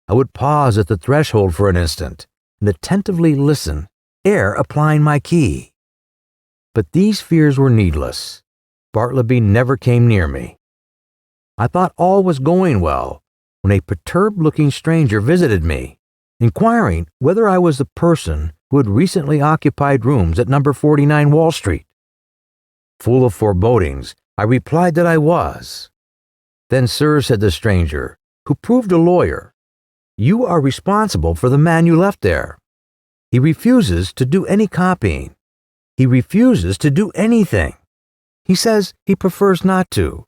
I would pause at the threshold for an instant and attentively listen ere applying my key. But these fears were needless. Bartleby never came near me. I thought all was going well when a perturbed-looking stranger visited me, inquiring whether I was the person who had recently occupied rooms at number 49 Wall Street. Full of forebodings, I replied that I was. Then, sir, said the stranger, who proved a lawyer, you are responsible for the man you left there. He refuses to do any copying. He refuses to do anything. He says he prefers not to,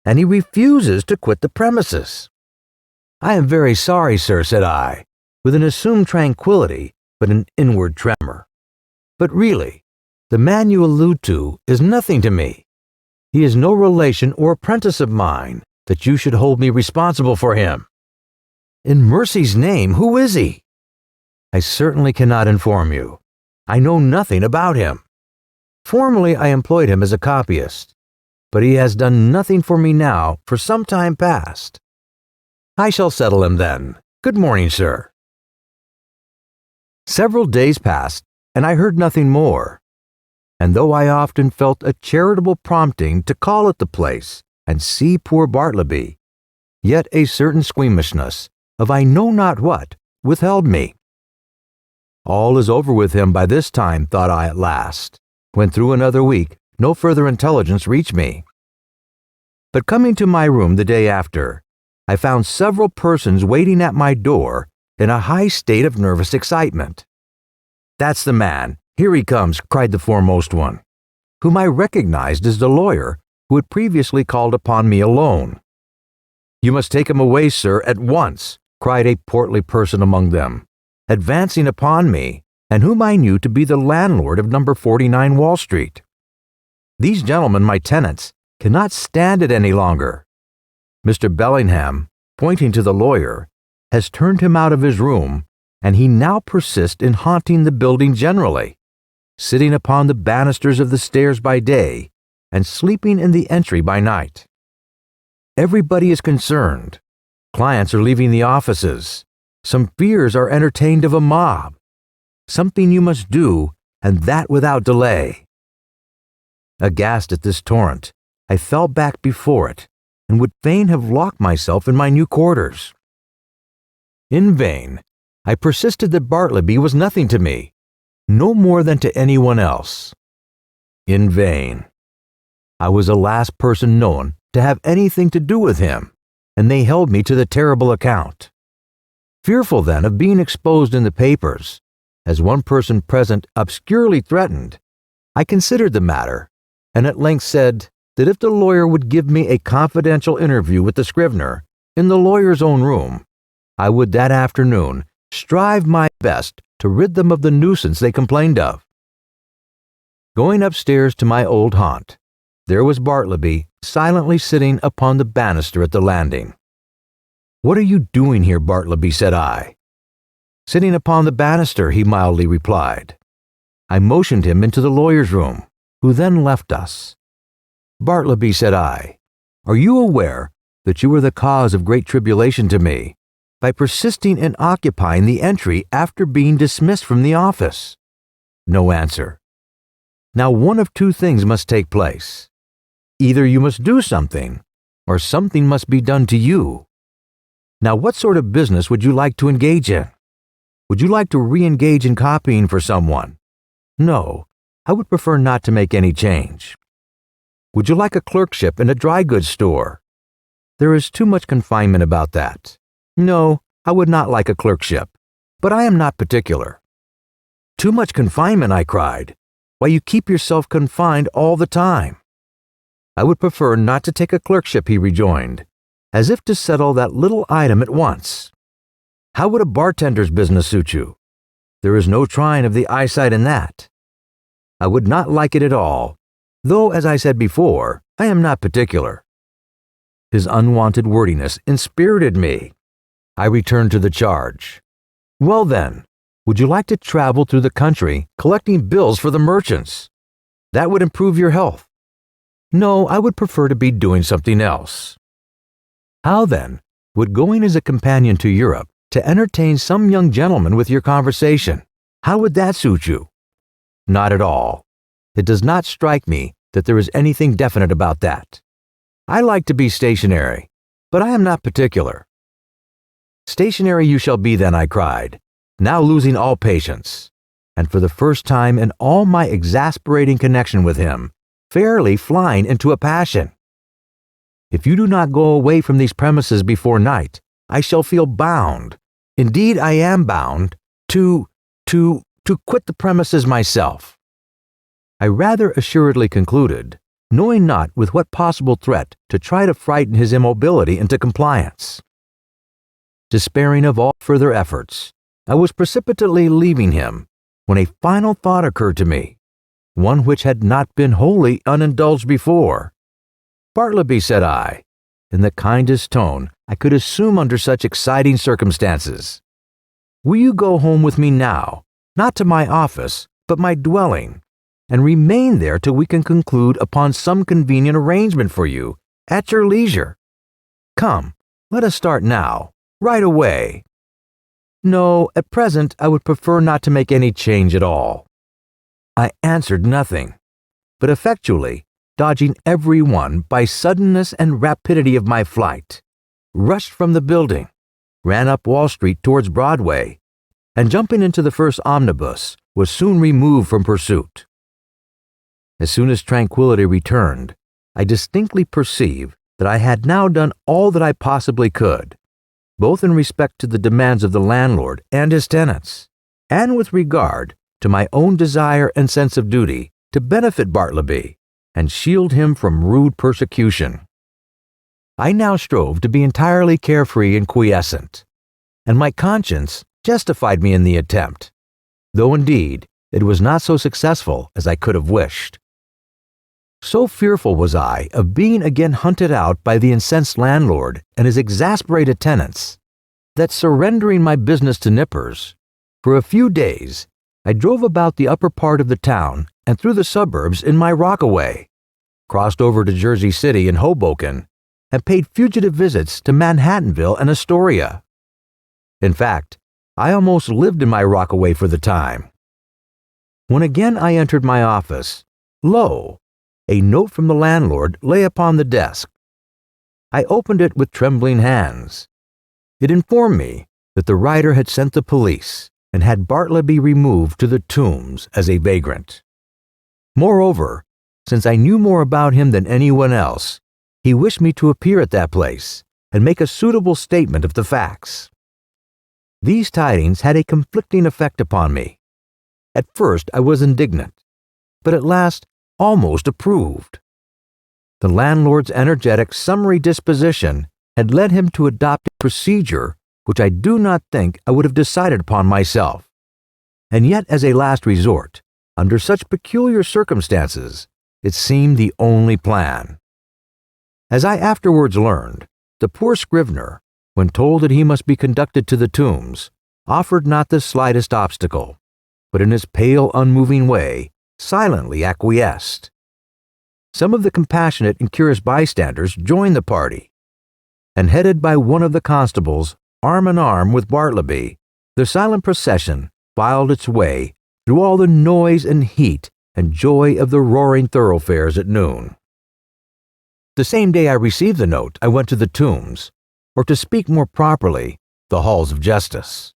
and he refuses to quit the premises. I am very sorry, sir, said I, with an assumed tranquility but an inward tremor. But really, the man you allude to is nothing to me. He is no relation or apprentice of mine that you should hold me responsible for him. In mercy's name, who is he? I certainly cannot inform you. I know nothing about him. Formerly I employed him as a copyist, but he has done nothing for me now for some time past. I shall settle him then. Good morning, sir. Several days passed, and I heard nothing more. And though I often felt a charitable prompting to call at the place and see poor Bartleby, yet a certain squeamishness of I know not what withheld me. All is over with him by this time, thought I at last, when through another week no further intelligence reached me. But coming to my room the day after, I found several persons waiting at my door in a high state of nervous excitement. "That's the man. Here he comes," cried the foremost one, whom I recognized as the lawyer who had previously called upon me alone. "You must take him away, sir, at once," cried a portly person among them, advancing upon me, and whom I knew to be the landlord of number 49 Wall Street. "These gentlemen, my tenants, cannot stand it any longer. Mr. Bellingham," pointing to the lawyer, "has turned him out of his room, and he now persists in haunting the building generally, sitting upon the banisters of the stairs by day, and sleeping in the entry by night. Everybody is concerned. Clients are leaving the offices. Some fears are entertained of a mob. Something you must do, and that without delay." Aghast at this torrent, I fell back before it, and would fain have locked myself in my new quarters. In vain. I persisted that Bartleby was nothing to me, no more than to anyone else. In vain. I was the last person known to have anything to do with him, and they held me to the terrible account. Fearful then of being exposed in the papers, as one person present obscurely threatened, I considered the matter, and at length said that if the lawyer would give me a confidential interview with the Scrivener in the lawyer's own room, I would that afternoon strive my best to rid them of the nuisance they complained of. Going upstairs to my old haunt, there was Bartleby silently sitting upon the banister at the landing. "What are you doing here, Bartleby?" said I. "Sitting upon the banister," he mildly replied. I motioned him into the lawyer's room, who then left us. "Bartleby," said I, "are you aware that you were the cause of great tribulation to me by persisting in occupying the entry after being dismissed from the office?" No answer. Now one of two things must take place. Either you must do something, or something must be done to you. Now what sort of business would you like to engage in? Would you like to re-engage in copying for someone? No, I would prefer not to make any change. Would you like a clerkship in a dry goods store? There is too much confinement about that. No, I would not like a clerkship, but I am not particular. "Too much confinement," I cried. "Why, you keep yourself confined all the time." "I would prefer not to take a clerkship," he rejoined, as if to settle that little item at once. "How would a bartender's business suit you? There is no trying of the eyesight in that." "I would not like it at all, though, as I said before, I am not particular." His unwonted wordiness inspirited me. I returned to the charge. "Well then, would you like to travel through the country collecting bills for the merchants? That would improve your health." "No, I would prefer to be doing something else." "How then would going as a companion to Europe to entertain some young gentleman with your conversation, how would that suit you?" "Not at all. It does not strike me that there is anything definite about that. I like to be stationary, but I am not particular." "Stationary you shall be then," I cried, now losing all patience, and for the first time in all my exasperating connection with him, fairly flying into a passion. "If you do not go away from these premises before night, I shall feel bound, indeed I am bound, to quit the premises myself." I rather assuredly concluded, knowing not with what possible threat to try to frighten his immobility into compliance. Despairing of all further efforts, I was precipitately leaving him, when a final thought occurred to me, one which had not been wholly unindulged before. "Bartleby," said I, in the kindest tone I could assume under such exciting circumstances, "will you go home with me now, not to my office, but my dwelling, and remain there till we can conclude upon some convenient arrangement for you, at your leisure? Come, let us start now, right away." "No, at present I would prefer not to make any change at all." I answered nothing, but effectually dodging every one by suddenness and rapidity of my flight, rushed from the building, ran up Wall Street towards Broadway, and jumping into the first omnibus, was soon removed from pursuit. As soon as tranquility returned, I distinctly perceived that I had now done all that I possibly could, both in respect to the demands of the landlord and his tenants, and with regard to my own desire and sense of duty to benefit Bartleby and shield him from rude persecution. I now strove to be entirely carefree and quiescent, and my conscience justified me in the attempt, though indeed it was not so successful as I could have wished. So fearful was I of being again hunted out by the incensed landlord and his exasperated tenants, that surrendering my business to Nippers, for a few days I drove about the upper part of the town and through the suburbs in my rockaway, crossed over to Jersey City and Hoboken, and paid fugitive visits to Manhattanville and Astoria. In fact, I almost lived in my rockaway for the time. When again I entered my office, lo! A note from the landlord lay upon the desk. I opened it with trembling hands. It informed me that the writer had sent the police and had Bartleby removed to the Tombs as a vagrant. Moreover, since I knew more about him than anyone else, he wished me to appear at that place and make a suitable statement of the facts. These tidings had a conflicting effect upon me. At first I was indignant, but at last almost approved. The landlord's energetic summary disposition had led him to adopt a procedure which I do not think I would have decided upon myself, and yet as a last resort, under such peculiar circumstances, it seemed the only plan. As I afterwards learned, the poor Scrivener, when told that he must be conducted to the Tombs, offered not the slightest obstacle, but in his pale, unmoving way, silently acquiesced. Some of the compassionate and curious bystanders joined the party, and headed by one of the constables, arm in arm with Bartleby, the silent procession filed its way through all the noise and heat and joy of the roaring thoroughfares at noon. The same day I received the note, I went to the Tombs, or to speak more properly, the halls of justice.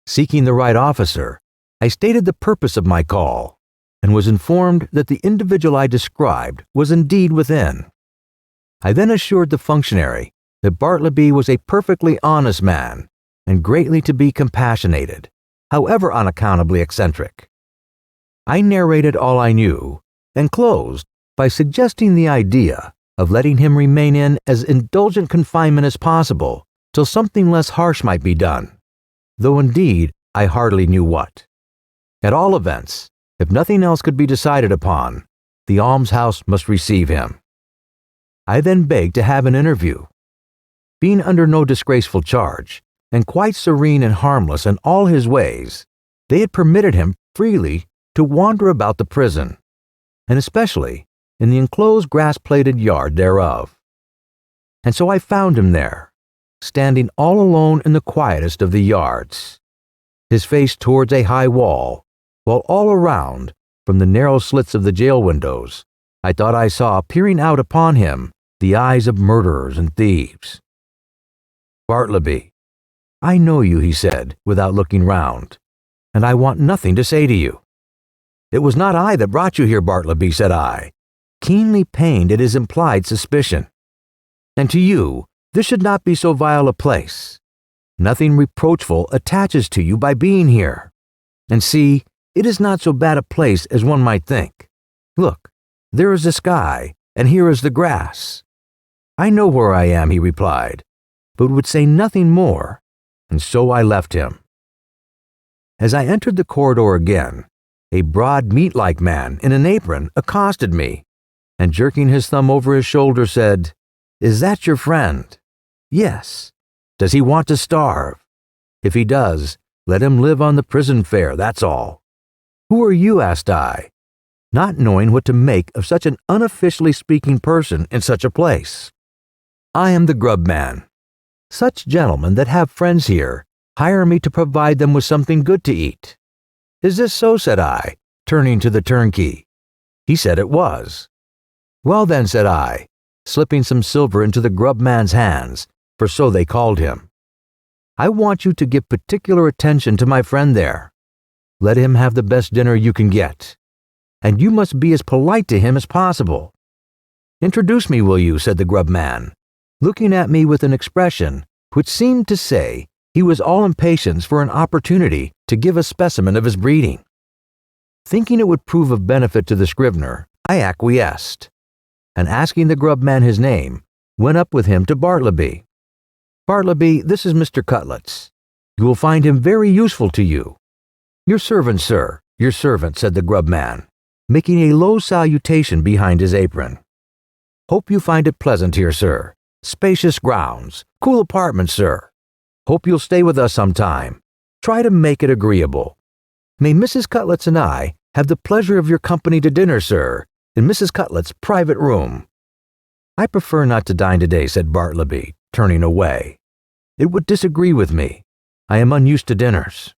Seeking the right officer, I stated the purpose of my call, and was informed that the individual I described was indeed within. I then assured the functionary that Bartleby was a perfectly honest man, and greatly to be compassionated, however unaccountably eccentric. I narrated all I knew, and closed by suggesting the idea of letting him remain in as indulgent confinement as possible till something less harsh might be done, though indeed I hardly knew what. At all events, if nothing else could be decided upon, the almshouse must receive him. I then begged to have an interview. Being under no disgraceful charge, and quite serene and harmless in all his ways, they had permitted him freely to wander about the prison, and especially in the enclosed grass-plated yard thereof. And so I found him there, standing all alone in the quietest of the yards, his face towards a high wall, while all around, from the narrow slits of the jail windows, I thought I saw peering out upon him the eyes of murderers and thieves. "Bartleby, I know you," he said, without looking round, "and I want nothing to say to you." "It was not I that brought you here, Bartleby," said I, keenly pained at his implied suspicion. "And to you, this should not be so vile a place. Nothing reproachful attaches to you by being here. And see, it is not so bad a place as one might think. Look, there is the sky, and here is the grass." "I know where I am," he replied, but would say nothing more, and so I left him. As I entered the corridor again, a broad meat-like man in an apron accosted me, and jerking his thumb over his shoulder said, "Is that your friend?" "Yes." "Does he want to starve?" "If he does, let him live on the prison fare, that's all." "Who are you?" asked I, not knowing what to make of such an unofficially speaking person in such a place. "I am the grub man. Such gentlemen that have friends here hire me to provide them with something good to eat." "Is this so?" said I, turning to the turnkey. He said it was. "Well then," said I, slipping some silver into the grub man's hands, for so they called him. I want you to give particular attention to my friend there. Let him have the best dinner you can get. And you must be as polite to him as possible. Introduce me, will you, said the grub man, looking at me with an expression which seemed to say he was all impatience for an opportunity to give a specimen of his breeding. Thinking it would prove of benefit to the Scrivener, I acquiesced, and asking the grub man his name, went up with him to Bartleby. Bartleby, this is Mr. Cutlets. You will find him very useful to you. Your servant, sir, your servant, said the grub man, making a low salutation behind his apron. Hope you find it pleasant here, sir. Spacious grounds, cool apartments, sir. Hope you'll stay with us some time. Try to make it agreeable. May Mrs. Cutlets and I have the pleasure of your company to dinner, sir, in Mrs. Cutlets' private room. I prefer not to dine today, said Bartleby, turning away. It would disagree with me. I am unused to dinners.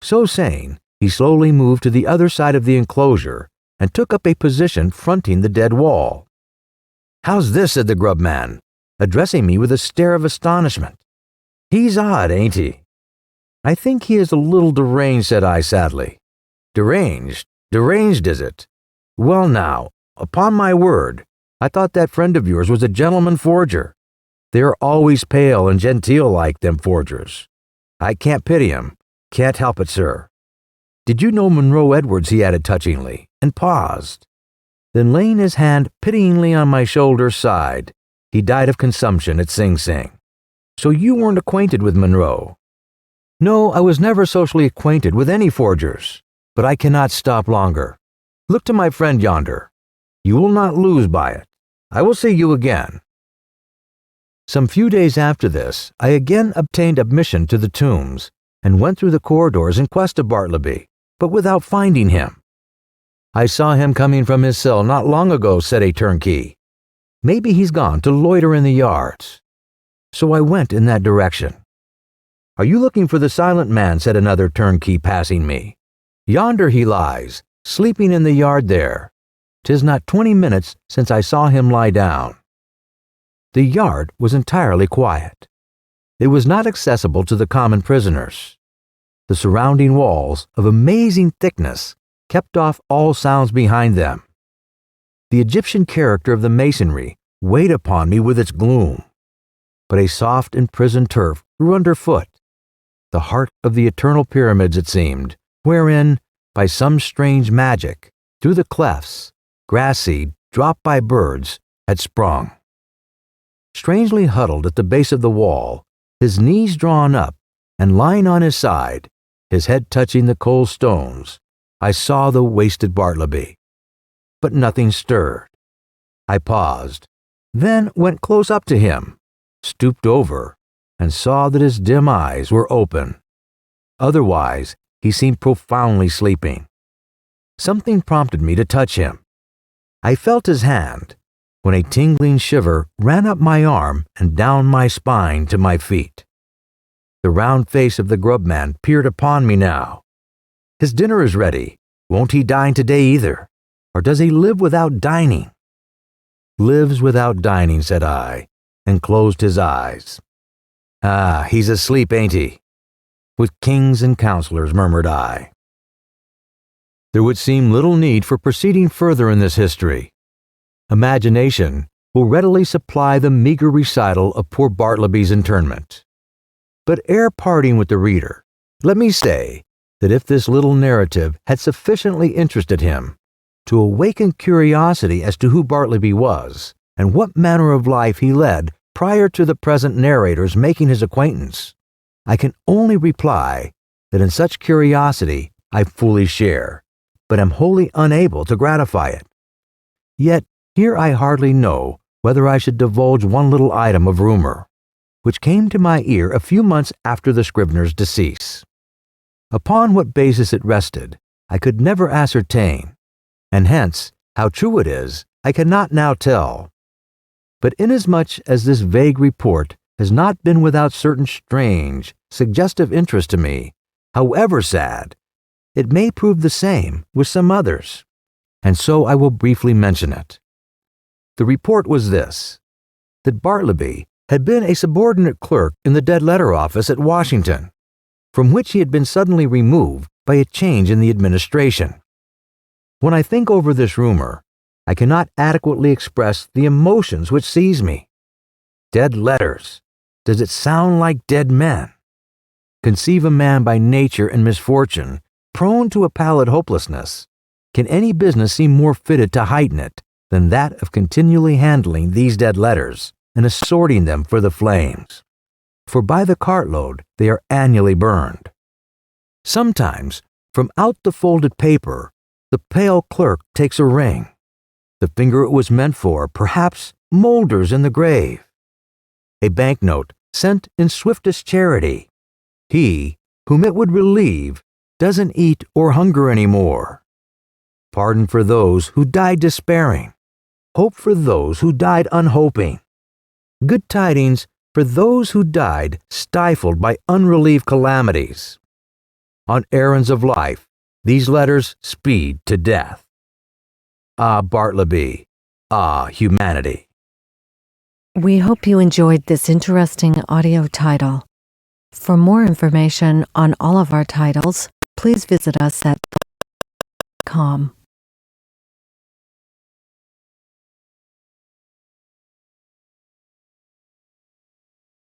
So saying, he slowly moved to the other side of the enclosure and took up a position fronting the dead wall. How's this, said the grub man, addressing me with a stare of astonishment. He's odd, ain't he? I think he is a little deranged, said I sadly. Deranged? Deranged, is it? Well now, upon my word, I thought that friend of yours was a gentleman forger. They are always pale and genteel like them forgers. I can't pity him. Can't help it, sir. Did you know Monroe Edwards, he added touchingly, and paused. Then laying his hand pityingly on my shoulder, sighed. He died of consumption at Sing Sing. So you weren't acquainted with Monroe? No, I was never socially acquainted with any forgers, but I cannot stop longer. Look to my friend yonder. You will not lose by it. I will see you again. Some few days after this, I again obtained admission to the Tombs, and went through the corridors in quest of Bartleby, but without finding him. I saw him coming from his cell not long ago, said a turnkey. Maybe he's gone to loiter in the yards. So I went in that direction. Are you looking for the silent man, said another turnkey passing me. Yonder he lies, sleeping in the yard there. 'Tis not 20 minutes since I saw him lie down. The yard was entirely quiet. It was not accessible to the common prisoners. The surrounding walls, of amazing thickness, kept off all sounds behind them. The Egyptian character of the masonry weighed upon me with its gloom, but a soft imprisoned turf grew underfoot, the heart of the eternal pyramids, it seemed, wherein, by some strange magic, through the clefts, grass seed, dropped by birds, had sprung. Strangely huddled at the base of the wall, his knees drawn up, and lying on his side, his head touching the cold stones, I saw the wasted Bartleby. But nothing stirred. I paused, then went close up to him, stooped over, and saw that his dim eyes were open. Otherwise, he seemed profoundly sleeping. Something prompted me to touch him. I felt his hand, when a tingling shiver ran up my arm and down my spine to my feet. The round face of the grub man peered upon me now. His dinner is ready. Won't he dine today either? Or does he live without dining? Lives without dining, said I, and closed his eyes. Ah, he's asleep, ain't he? With kings and counselors, murmured I. There would seem little need for proceeding further in this history. Imagination will readily supply the meager recital of poor Bartleby's interment. But ere parting with the reader, let me say that if this little narrative had sufficiently interested him to awaken curiosity as to who Bartleby was and what manner of life he led prior to the present narrator's making his acquaintance, I can only reply that in such curiosity I fully share, but am wholly unable to gratify it. Yet here I hardly know whether I should divulge one little item of rumor, which came to my ear a few months after the Scrivener's decease. Upon what basis it rested, I could never ascertain, and hence how true it is, I cannot now tell. But inasmuch as this vague report has not been without certain strange, suggestive interest to me, however sad, it may prove the same with some others, and so I will briefly mention it. The report was this, that Bartleby had been a subordinate clerk in the dead letter office at Washington, from which he had been suddenly removed by a change in the administration. When I think over this rumor, I cannot adequately express the emotions which seize me. Dead letters. Does it sound like dead men? Conceive a man by nature and misfortune, prone to a pallid hopelessness. Can any business seem more fitted to heighten it than that of continually handling these dead letters and assorting them for the flames? For by the cartload they are annually burned. Sometimes, from out the folded paper, the pale clerk takes a ring. The finger it was meant for, perhaps, moulders in the grave. A banknote sent in swiftest charity. He, whom it would relieve, doesn't eat or hunger any more. Pardon for those who died despairing. Hope for those who died unhoping. Good tidings for those who died stifled by unrelieved calamities. On errands of life, these letters speed to death. Ah, Bartleby. Ah, humanity. We hope you enjoyed this interesting audio title. For more information on all of our titles, please visit us at .com.